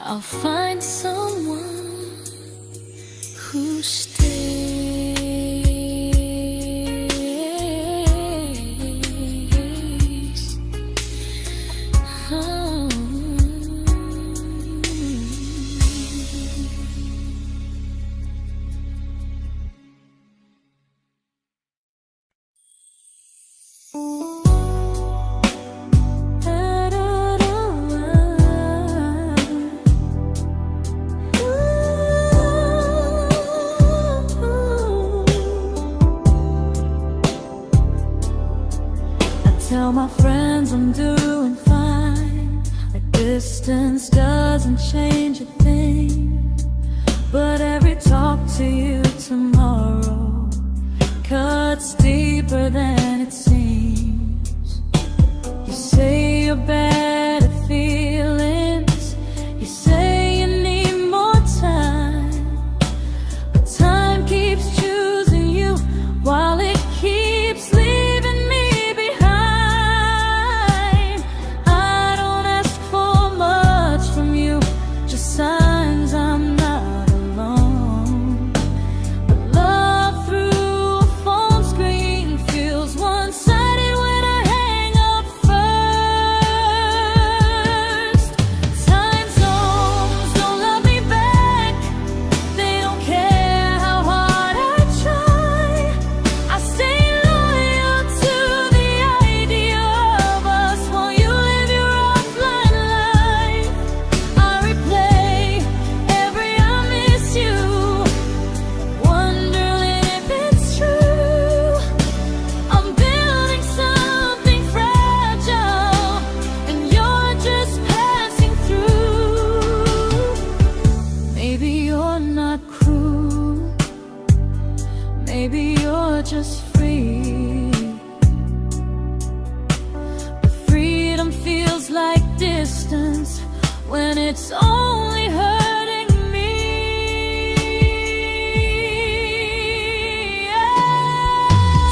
I'll find someone who stays. Oh. Tell my friends I'm doing fine, that distance doesn't change a thing. But every talk to you tomorrow cuts deeper than it seems. your better feelings. You say you need more time, but time keeps choosing you while it keeps leaving me behind. I don't ask for much from you, just signs I'm not alone. But love through a phone screen feels one-sided when I hang up first. Time zones don't love me back. They don't care how hard I try. I stay loyal to the idea of us while you live your offline life. I replay every I miss you, wondering if it's true. I'm building something fragile, and you're just passing through. Maybe you're not cruel, maybe you're just free. But freedom feels like distance when it's only hurting me.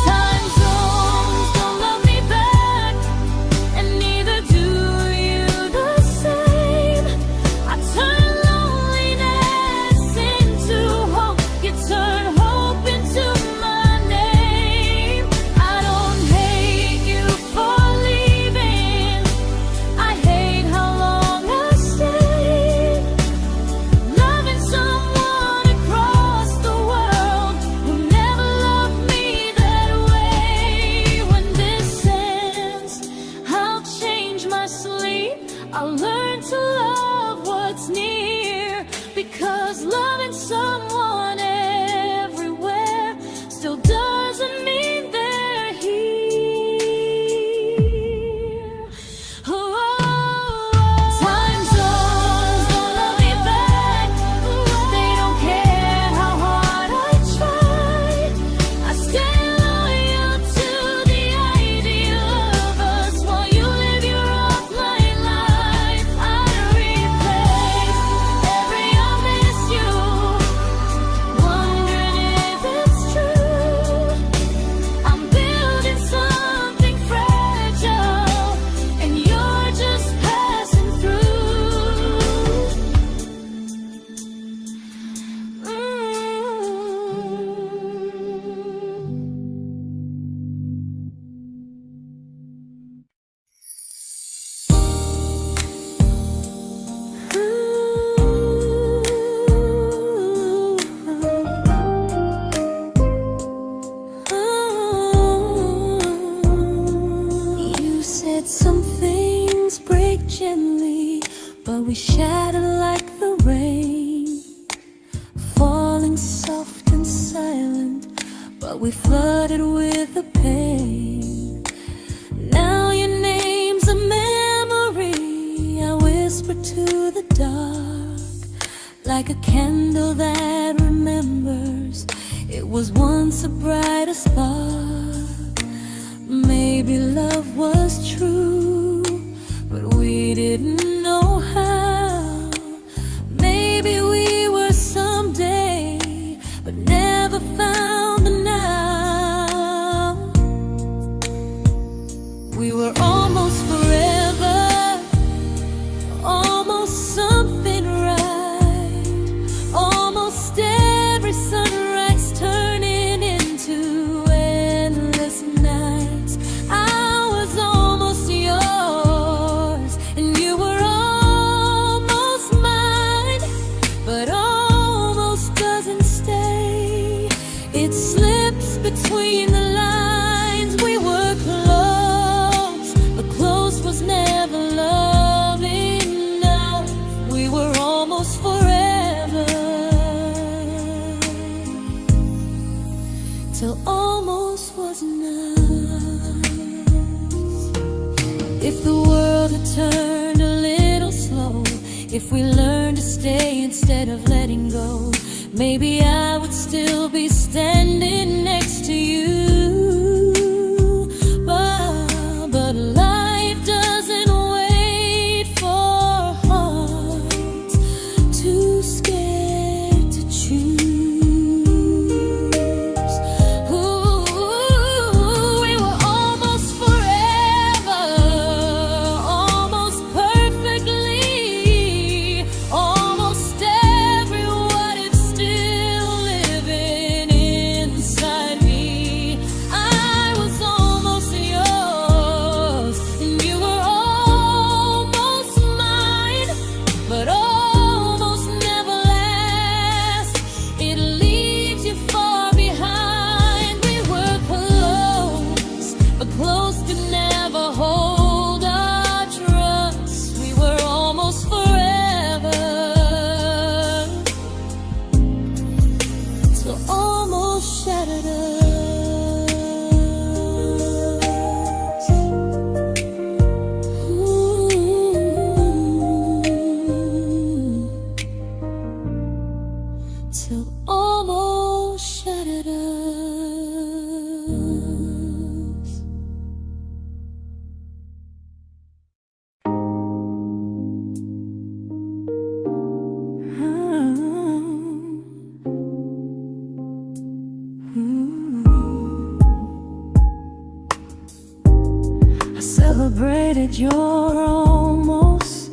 Time zones don't love me back, and neither do you the same. I turn loneliness into hope, you turn hope into my name. I don't hate you for leaving, I hate how long I stayed. Loving someone across the world who never loved me that way. When this ends, I'll change my sleep, I'll learn to love what's near, because loving someone everywhere still doesn't mean they're here. Time zones don't love me back. They don't care how hard I try. I stay loyal to the idea of us while you live your offline life. I replay every I miss you, wondering if it's true. I'm building something fragile, and you're just passing through. You said some things break gently, but we shatter like the rain, falling soft and silent, but we flooded with the pain. Now your name's a memory I whisper to the dark, like a candle that remembers it was once a brighter spark. Maybe love was true, but we didn't know how. Maybe we were someday, but never found the now. We were almost forever, almost something right, almost every sunrise turning into endless nights. I was almost yours, and you were almost mine, but almost doesn't stay. It slips between the lines. We were close, but close was never love enough. We were almost forever, till almost was enough. If the world had turned a little slow, if we learned to stay instead of letting go, maybe I would still be standing next to you. But life doesn't wait. celebrated your almost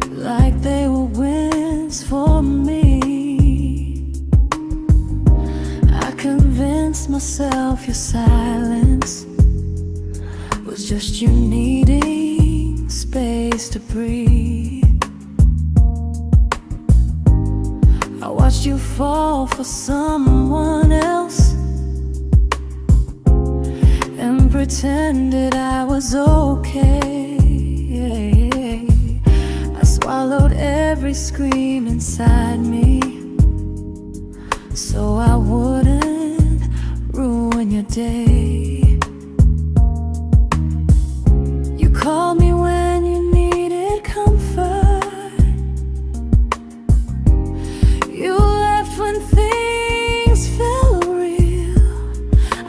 like they were wins for me. I convinced myself your silence was just you needing space to breathe. I watched you fall for someone else and pretended I was okay. I swallowed every scream inside me so I wouldn't ruin your day. You called me when you needed comfort. You left when things felt real.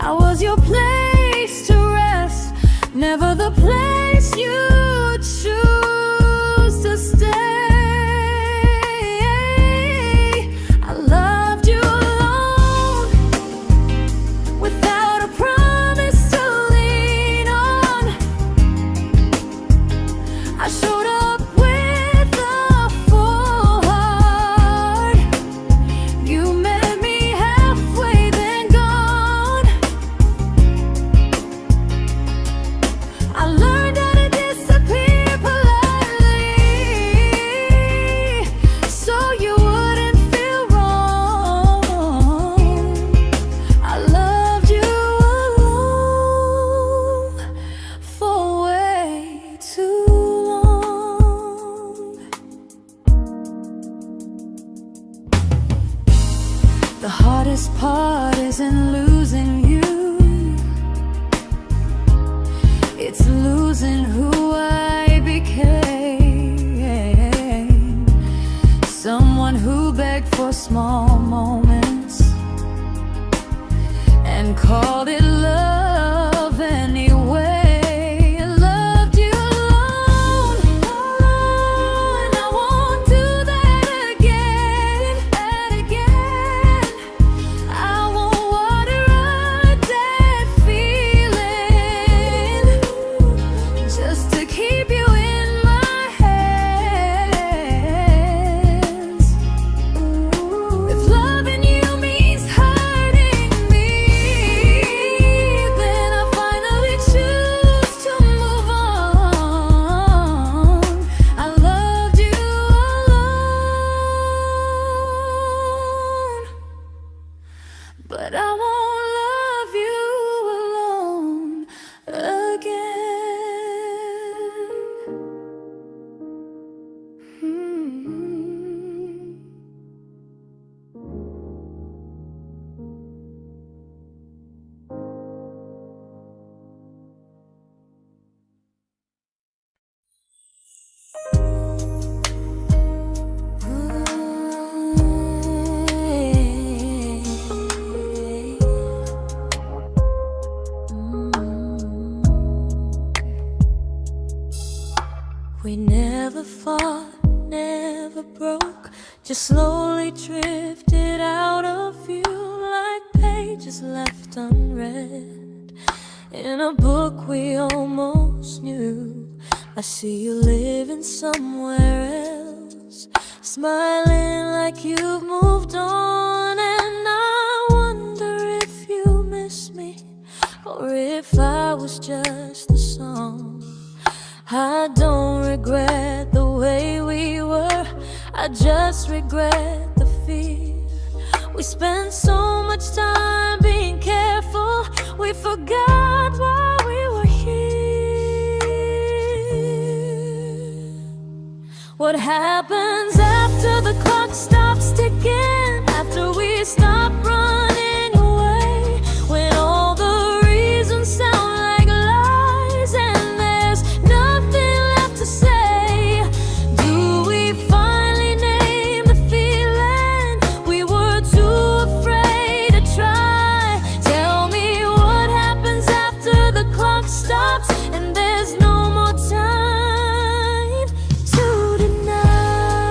I was your place to rest, never the place you choose to stay. I loved you alone, without a promise to lean on. I showed up with a full heart. You met me halfway, then gone. I learned how to disappear politely, so you wouldn't feel wrong. I loved you alone for way too long. The hardest part isn't losing you, it's losing who I became. Someone who begged for small moments and called it love anyway. I loved you alone, and I won't do that again. I won't water a dead feeling just to keep you in my hands. If loving you means hurting me, then I finally choose to move on. I loved you alone, but I won't love you alone again. We never fought, never broke, just slowly drifted out of view like pages left unread in a book we almost knew. I see you living somewhere else, smiling like you've moved on, and I wonder if you miss me or if I was just the song. I don't regret the way we were, I just regret the fear. We spent so much time being careful, we forgot why we were here. What happens after the clock stops ticking, after we stop running away, when all the reasons sound like lies and there's nothing left to say? Do we finally name the feeling we were too afraid to try? Tell me what happens after the clock stops and there's no more time to deny.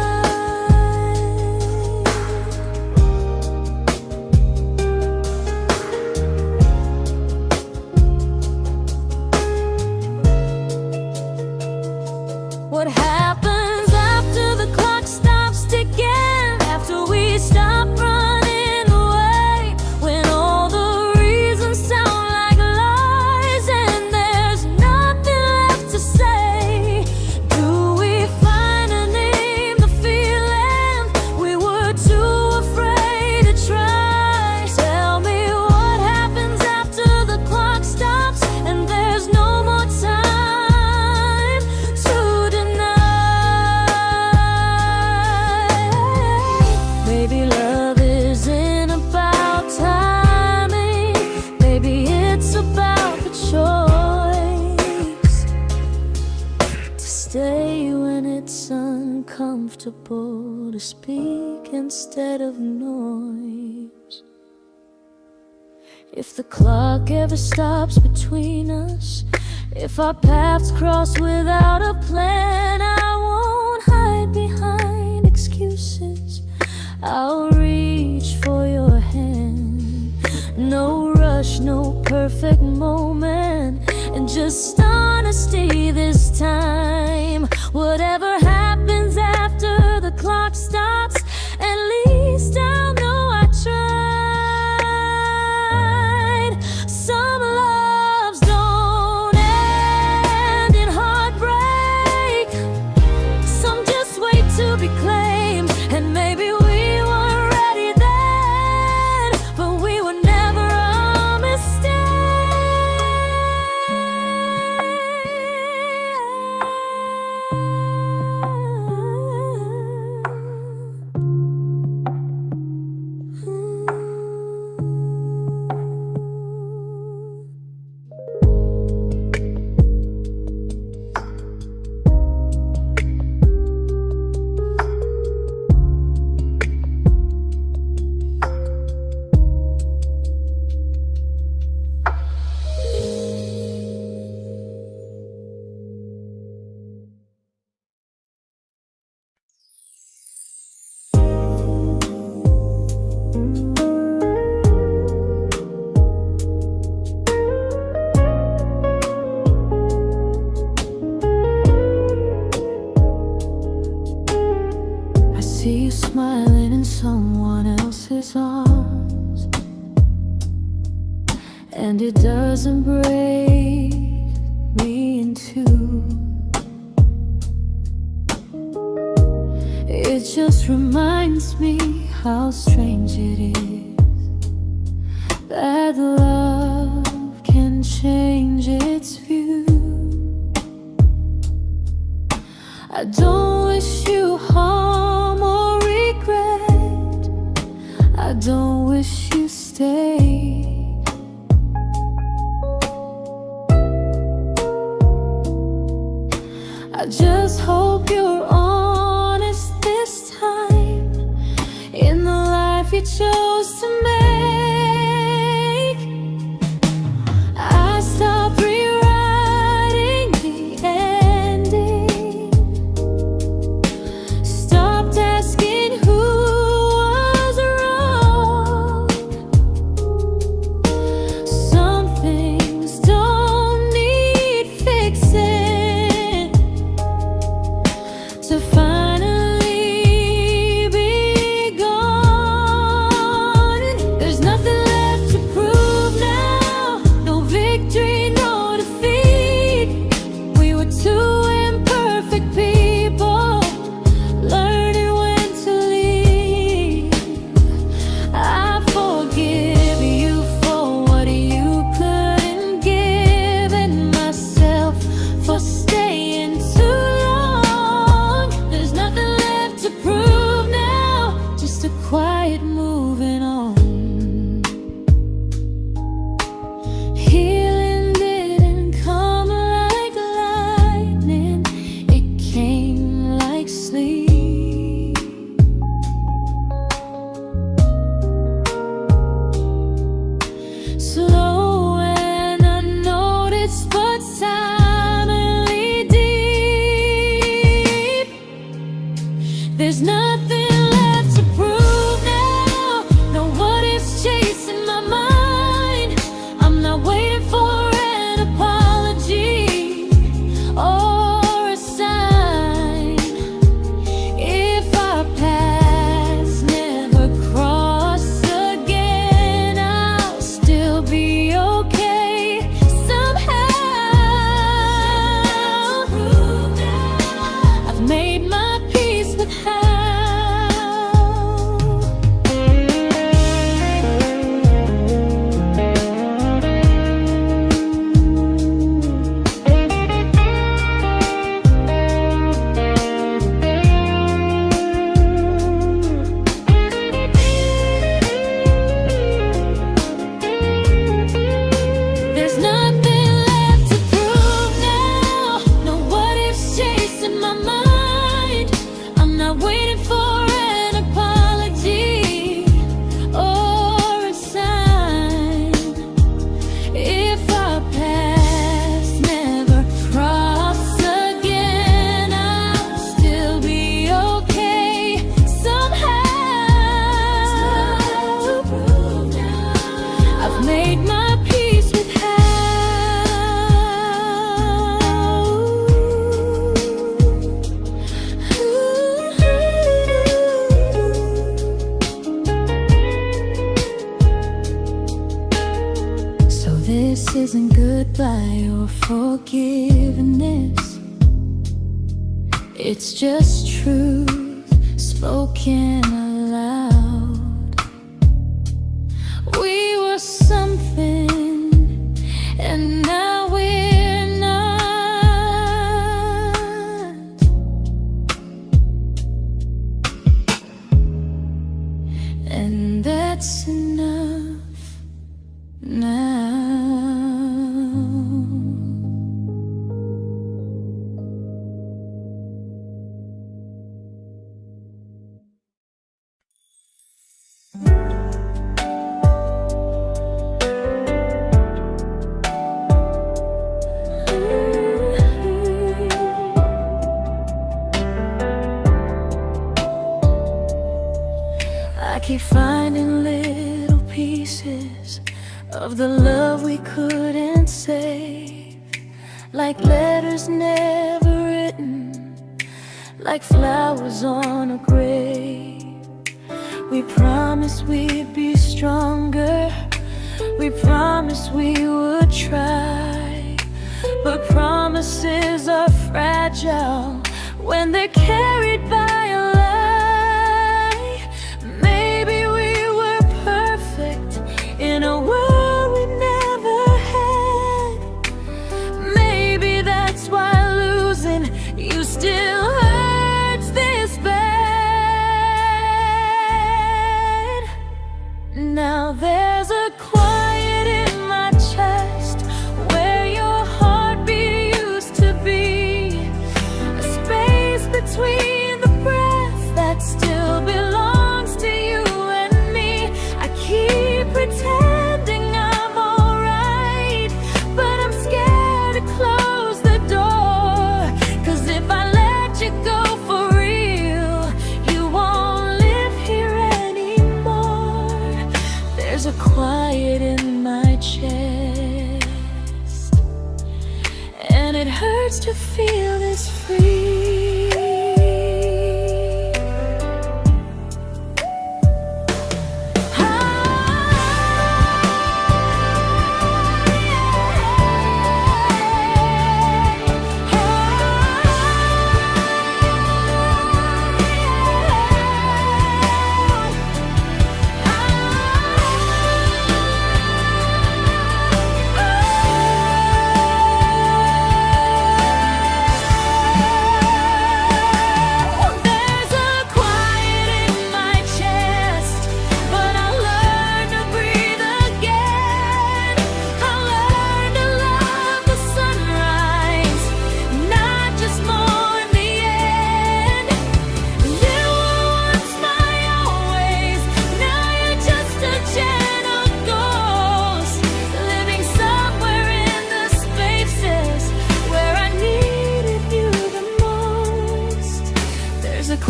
comfortable to speak instead of noise. If the clock ever stops between us, if our paths cross without a plan, I won't hide behind excuses. I'll reach for your hand. No rush, no perfect moment, and just honesty this time. Whatever happens after the clock stops, at least I'll know I tried. Some loves don't end in heartbreak, some just wait to be claimed. And maybe we weren't ready then, but we were never a mistake. I see you smiling in someone else's arms, and it doesn't break me in two. It just reminds me how strange it is that love can change its view. I don't wish you harm or regret, I don't wish you stay. I just hope you're honest this time in the life you chose to make. I stopped rewriting the ending, stopped asking who was wrong. This isn't goodbye or forgiveness. It's just truth spoken aloud. We were something, and now we're not. And that's enough now. I keep finding little pieces of the love we couldn't save, like letters never written, like flowers on a grave. We promised we'd be stronger, we promised we would try, but promises are fragile when they're carried by a lie. Maybe we were perfect in a world we never had. Maybe that's why losing you still hurts this bad. Now there's a quiet in my chest where your heartbeat used to be, a space between the breaths that still belongs to you and me. I keep pretending I'm alright, but I'm scared to close the door, 'cause if I let you go for real, you won't live here anymore. There's a quiet in my chest, and it hurts to feel this free.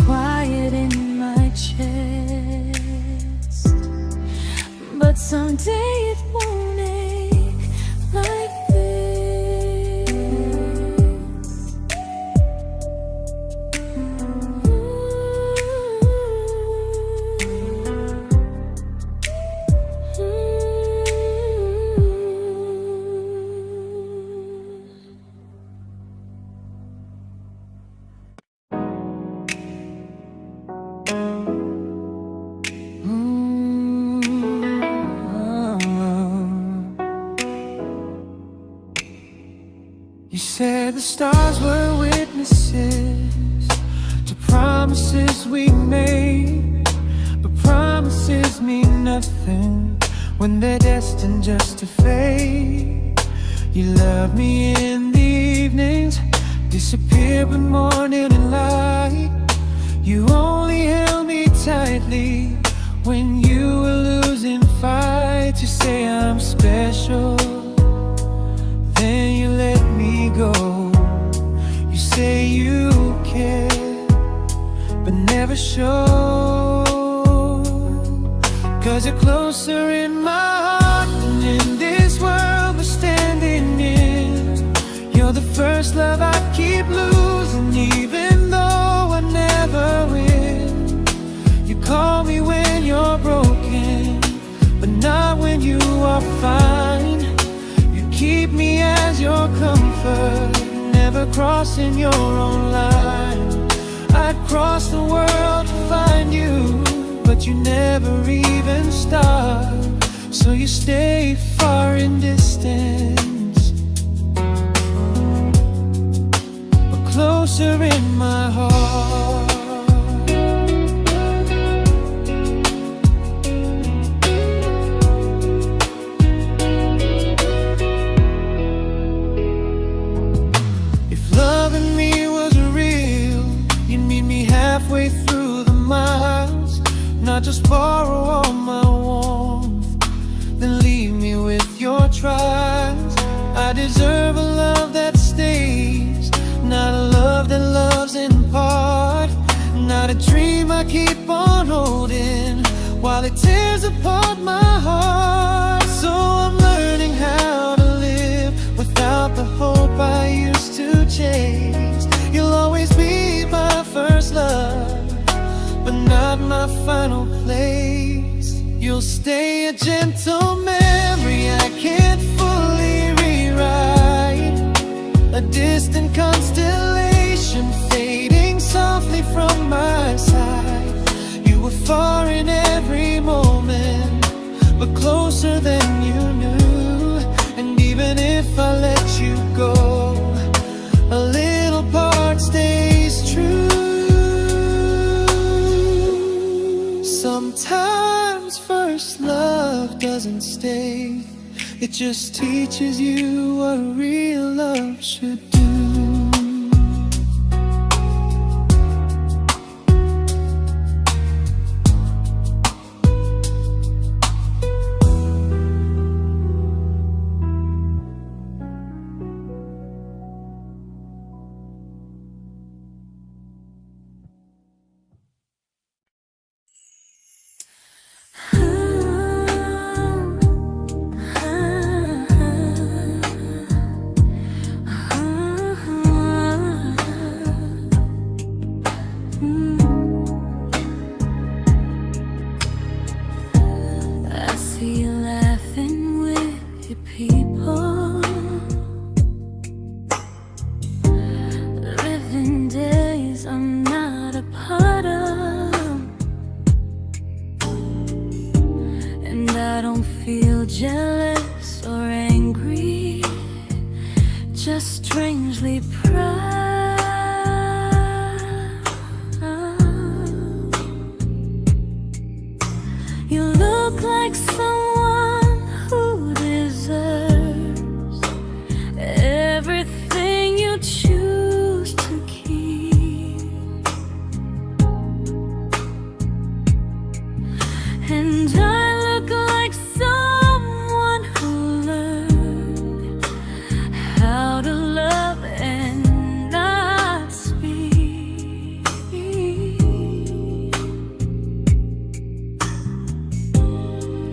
Quiet in my chest, but someday it won't ache like this. You said the stars were witnesses to promises we made, but promises mean nothing when they're destined just to fade. You love me in the evenings, disappear when morning and light. You only held me tightly when you were losing fights. You say I'm special, then you let me go. You say you care, but never show, 'cause you're closer in my heart than in this world we're standing in. You're the first love I keep losing, even though I never win. You call me when you're broken, but not when you are fine. You prefer never crossing your own line. I'd cross the world to find you, but you never even start. So you stay far in distance, but closer in my heart. Halfway through the miles, not just borrow all my warmth, then leave me with your trials. I deserve a love that stays, not a love that loves in part, not a dream I keep on holding while it tears apart my heart. So I'm learning how to live without the hope I used to chase. You'll always be my first love, but not my final place. You'll stay a gentle memory I can't fully rewrite, a distant constellation fading softly from my side. You were far in every moment, but closer than you knew. And even if I let you go, a little part stays true. Sometimes first love doesn't stay, it just teaches you what real love should do. Jealous or angry, just strangely proud. You look like someone who deserves everything you choose to keep. And I look like someone who learned how to love and not speak.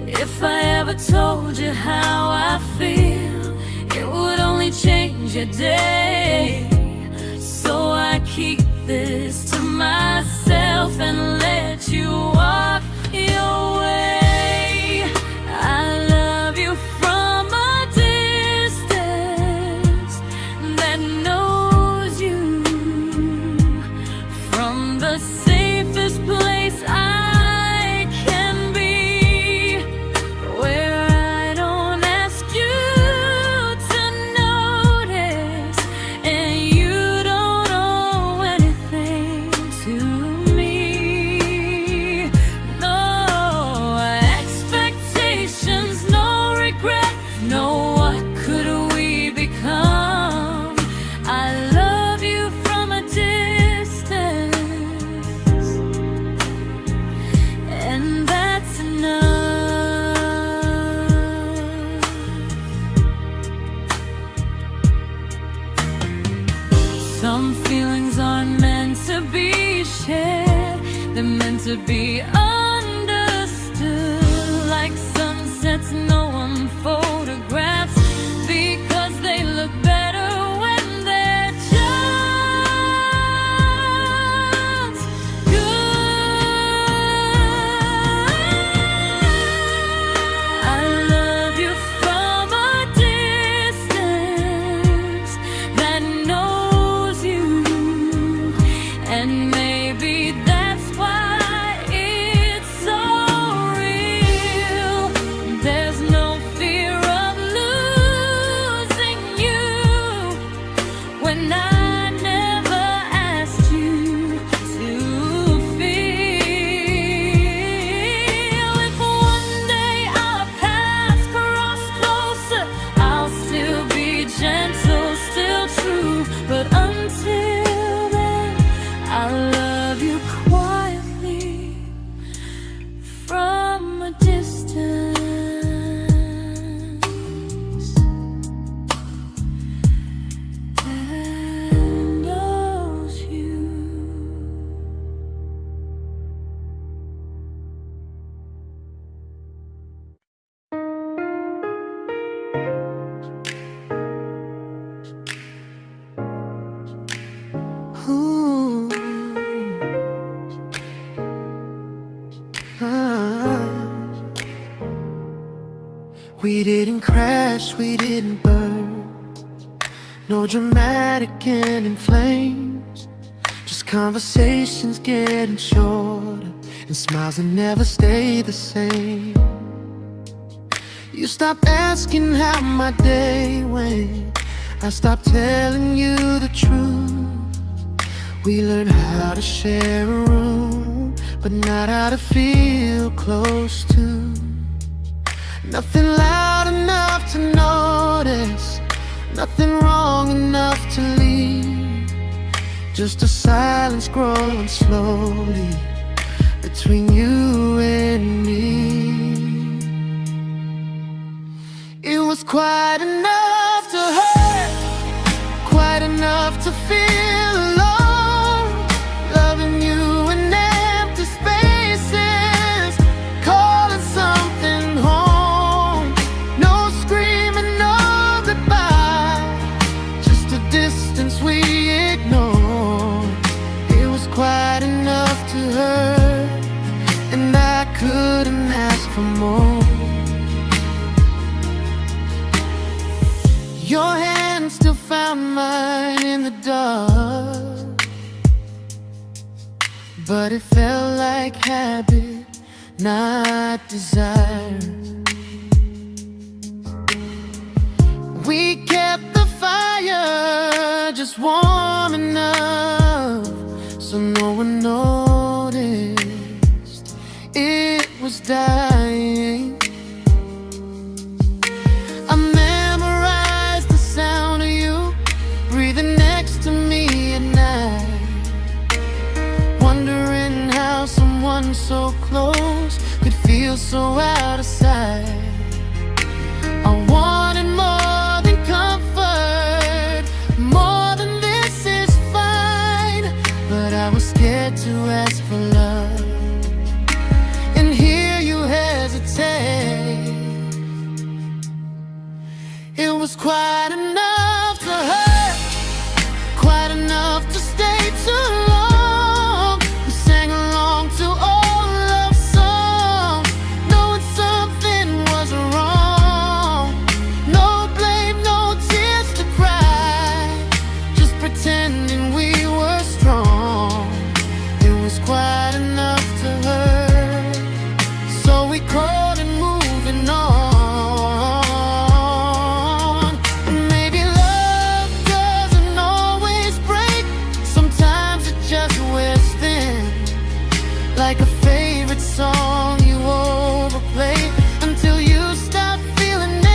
If I ever told you how I feel, it would only change your day. So I keep this to myself and let you walk your way. I love you from a distance that knows you, from the safest place I can be, where I don't ask you to notice and you don't owe anything to me. No expectations, no regret, no what could we become. I love you from a distance, and that's enough. Some feelings aren't meant to be shared, they're meant to be understood. Like sunsets no one photographs, because they look better when they're just good. I love you from a distance didn't crash, we didn't burn. No dramatic end in flames, just conversations getting shorter and smiles that never stay the same. You stopped asking how my day went, I stopped telling you the truth. We learned how to share a room, but not how to feel close to. Nothing loud enough to notice, nothing wrong enough to leave. Just a silence growing slowly between you and me. It was quite enough to hurt, quite enough to feel alone. Loving you in empty spaces, calling something home. No screaming, no goodbye, just a distance we ignored. It was quite enough to hurt, and I couldn't ask for more. Your hand still found mine in the dark, but it felt like habit, not desire. We kept the fire just warm enough so no one noticed it was dying. I memorized the sound of you breathing next to me at night, wondering how someone so close could feel so out of sight. I wanted more than comfort, more than this is fine, but I was scared to ask for love and hear you hesitate. It was quite enough to hurt, quite enough to stay too long. We sang along to old love songs, knowing something was wrong. No blame, no tears to cry, just pretending we were strong. It was quite enough to hurt, so we crawled and moving on. Like a favorite song you overplay until you stop feeling it.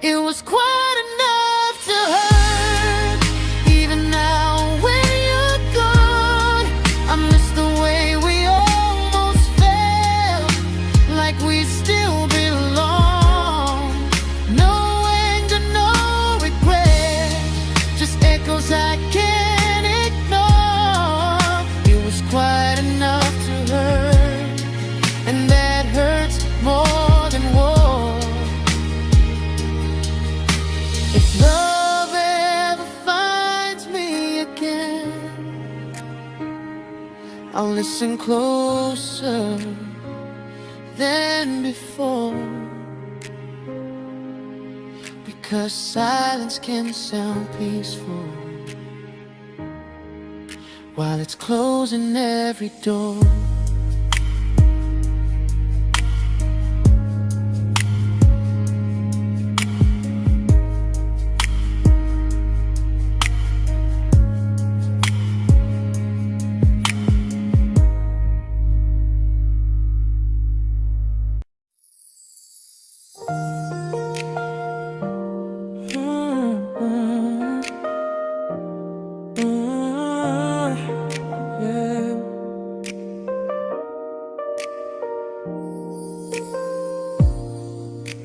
It was quite enough to hurt. Even now when you're gone, I miss the way we almost felt, like we still belong. No anger, no regret, just echoes I can't ignore. It was quite enough to hurt, and that hurts more than war. If love ever finds me again, I'll listen closer than before, because silence can sound peaceful while it's closing every door.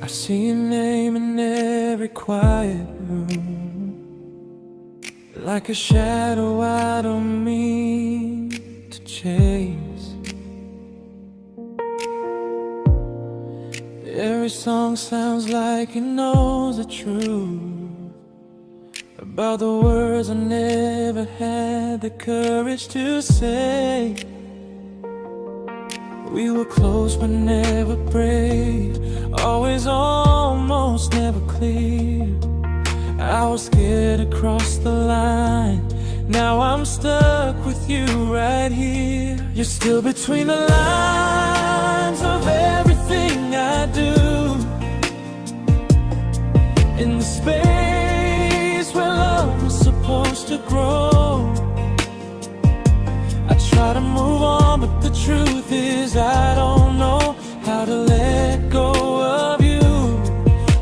I see your name in every quiet room, like a shadow I don't mean to chase. Every song sounds like it knows the truth about the words I never had the courage to say. We were close but never brave, always almost, never clear. I was scared to cross the line, now I'm stuck with you right here. You're still between the lines of everything I do, in the space where love was supposed to grow. I try to move on, but the truth is I don't know how to let go of you.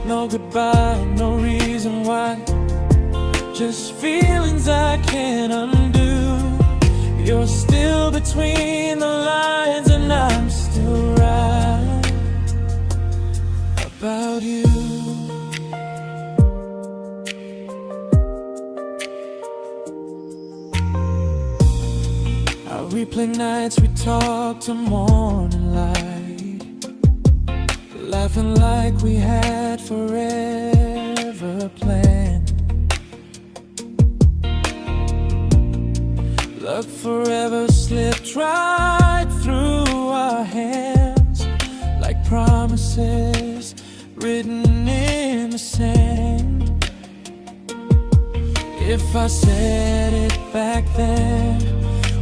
No goodbye, no reason why, just feelings I can't undo. You're still between the lines and I'm still right about you. I replay nights we talk to morning light, laughing like we had forever planned. Luck forever slipped right through our hands, like promises written in the sand. If I said it back then,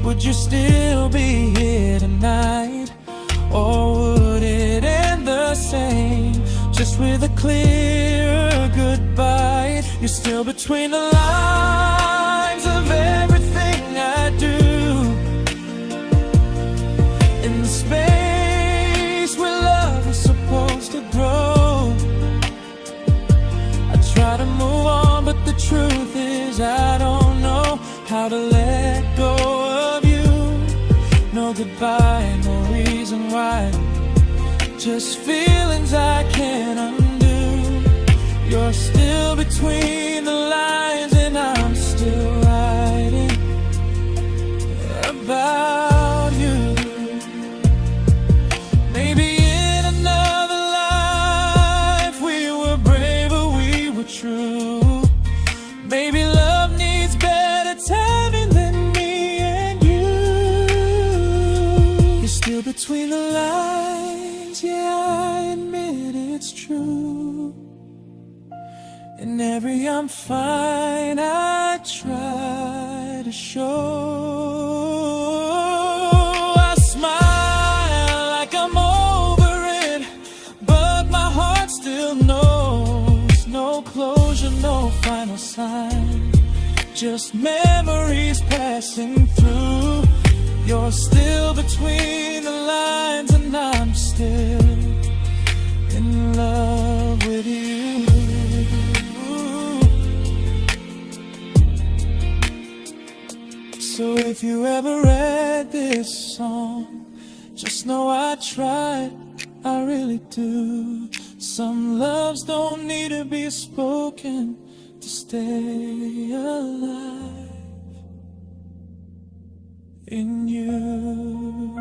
would you still be here tonight? Or would it end the same, just with a clearer goodbye? You're still between the lines of everything I do, in the space where love is supposed to grow. I try to move on, but the truth is I don't know how to let go of you. No goodbye, no reason why, just feelings I can't undo. You're still between the lines and I'm still writing about you. Maybe in another life we were braver, we were true. Maybe love needs better timing than me and you. You're still between the lines, yeah, I admit it's true. In every I'm fine I try to show. I smile like I'm over it, but my heart still knows. No closure, no final sign, just memories passing through. You're still between the lines and I'm still in love with you. So if you ever read this song, just know I tried, I really do. Some loves don't need to be spoken to stay alive in you.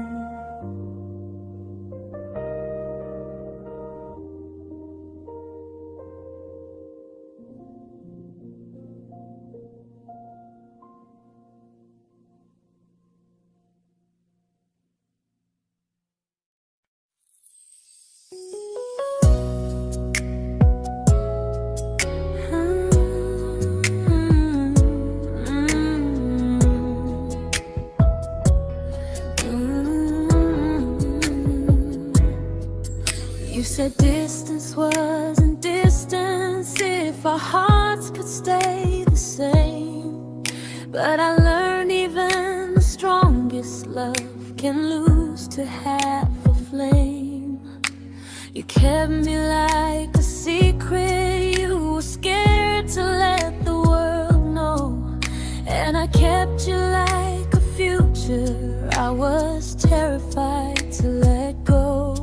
You said distance wasn't distance if our hearts could stay the same. But I learned even the strongest love can lose to half a flame. You kept me like a secret, you were scared to let the world know. And I kept you like a future, I was terrified to let go.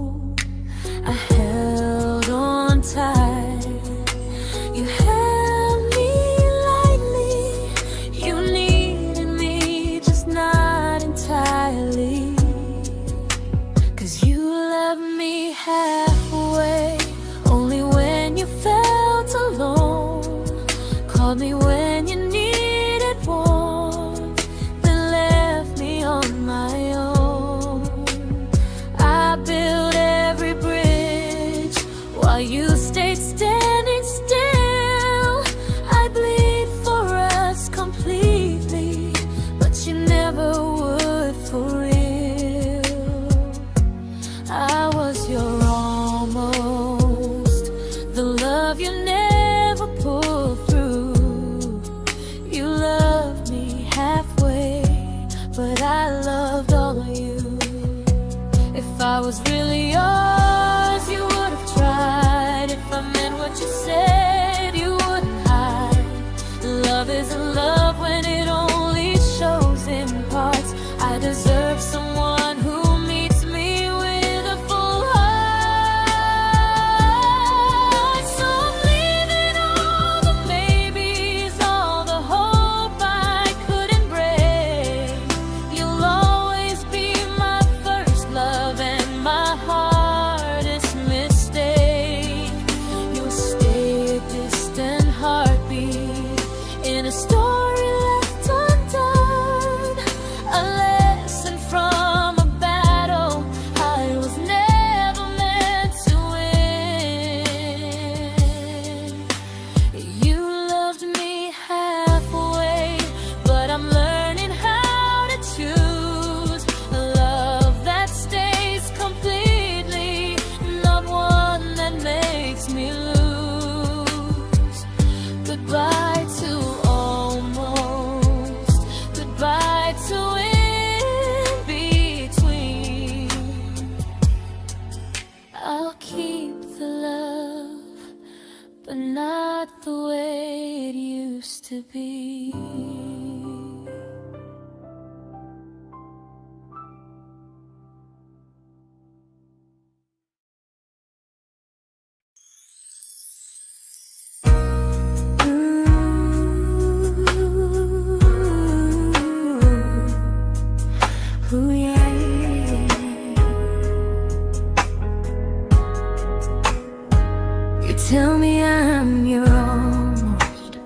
I held on tight, you held me lightly. You needed me, just not entirely. 'Cause you loved me halfway, only when you felt alone. Called me when you needed warmth, then left me on my own. I while you stayed standing still. I bleed for us completely, but you never would for real. I was your almost, the love you never pulled through. You loved me halfway, but I loved all of you. If I was really yours, you would have tried. If I meant what you said, you wouldn't hide. Love isn't love when it only shows in parts. I deserve someone who meets me with a full heart. So I'm leaving all the maybes, all the hope I couldn't break. You'll always be my first love and my hardest mistake. You'll stay a distant heartbeat in a story left undone, a lesson from a battle I was never meant to win. You loved me halfway, but I'm learning how to choose a love that stays completely, not one that makes me lose. Goodbye to almost, goodbye to in between. I'll keep the love, but not the way it used to be. Ooh, yeah, yeah. You tell me I'm your almost,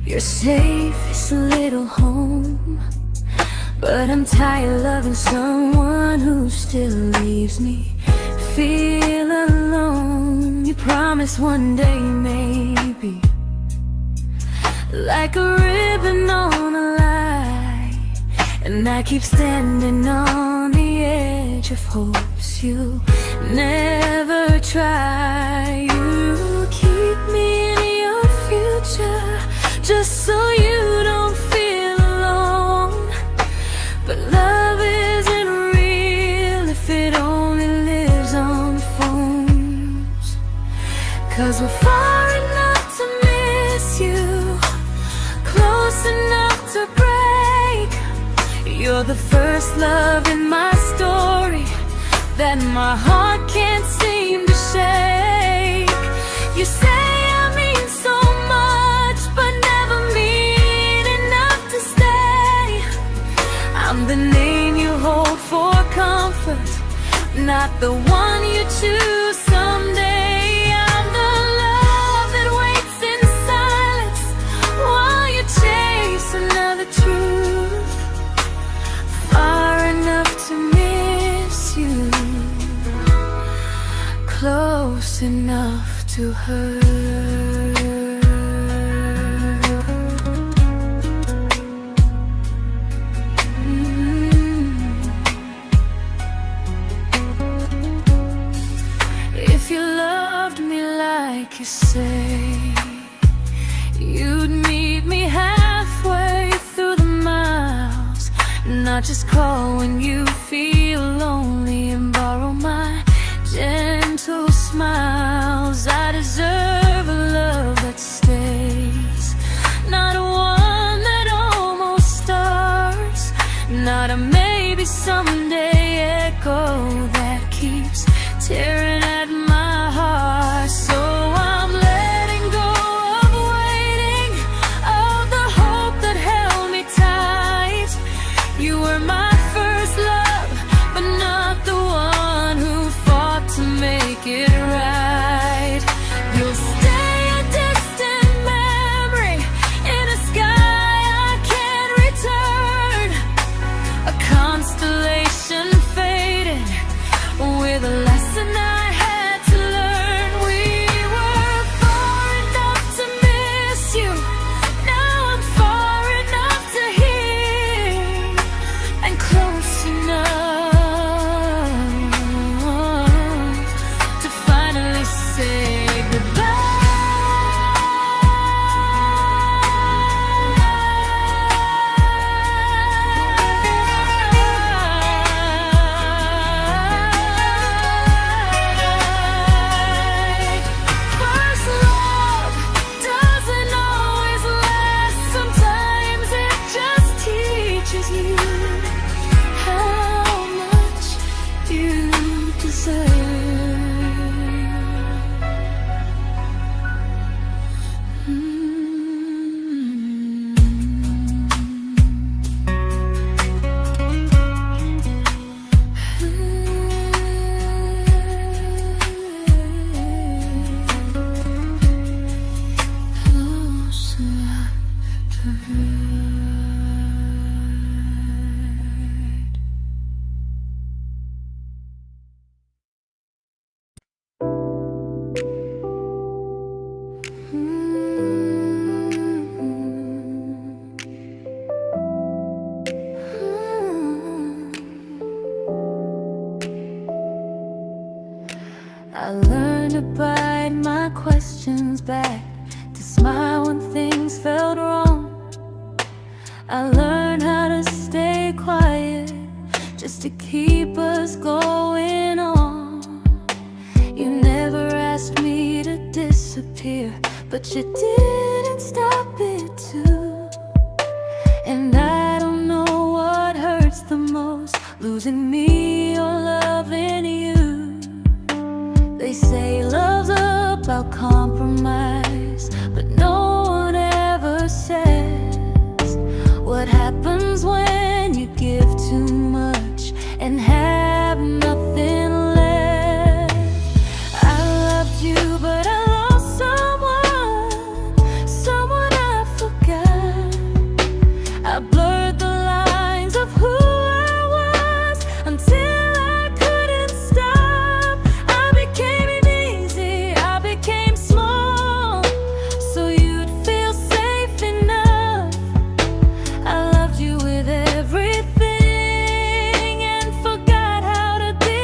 your safest little home, but I'm tired loving someone who still leaves me feel alone. You promise one day maybe, like a ribbon on a line, and I keep standing on the edge of hopes you never try. You keep me in your future just so you don't feel alone. But love isn't real if it only lives on phones. 'Cause we're far enough to miss you, close enough to break. You're the first love in my story that my heart can't seem to shake. You say I mean so much, but never mean enough to stay. I'm the name you hold for comfort, not the one you choose someday. I'm the love that waits in silence while you chase another truth. Far enough to miss you, close enough to hurt. If you loved me like you say, you'd meet me halfway through the miles, not just call when you feel lonely and borrow my gentle smiles. I deserve a love that stays, not one that almost starts, not a maybe someday echo that keeps tearing at my heart. So I'm letting go of waiting, of the hope that held me tight. You were my first love, but not the one who fought to make it right. You'll stay a distant memory in a sky I can't return, a constellation faded with a lesson I had to I learned to bite my questions back, to smile when things felt wrong. I learned how to stay quiet, just to keep us going on. You never asked me to disappear, but you didn't stop it too. And I don't know what hurts the most, losing me or loving you. They say love's about compromise, but no one ever says what happens when you give too much and have nothing left. I loved you, but I lost someone I forgot. I blurred the lines of who I was until I couldn't stop. I became easy, I became small, so you'd feel safe enough. I loved you with everything and forgot how to be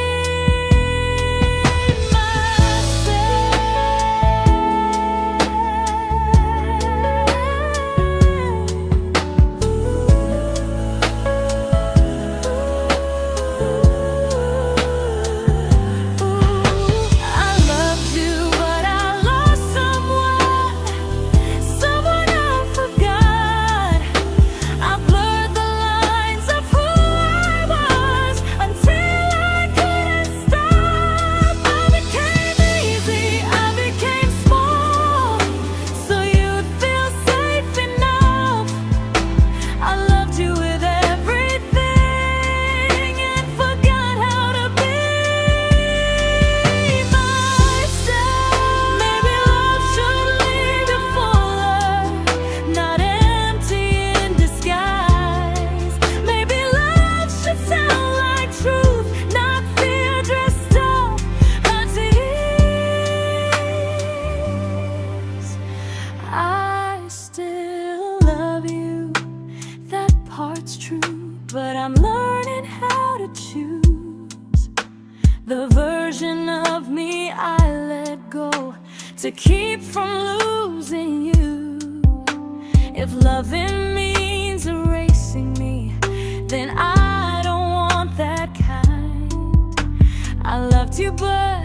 but I'm learning how to choose the version of me I let go to keep from losing you. If loving means erasing me, then I don't want that kind. I loved you, but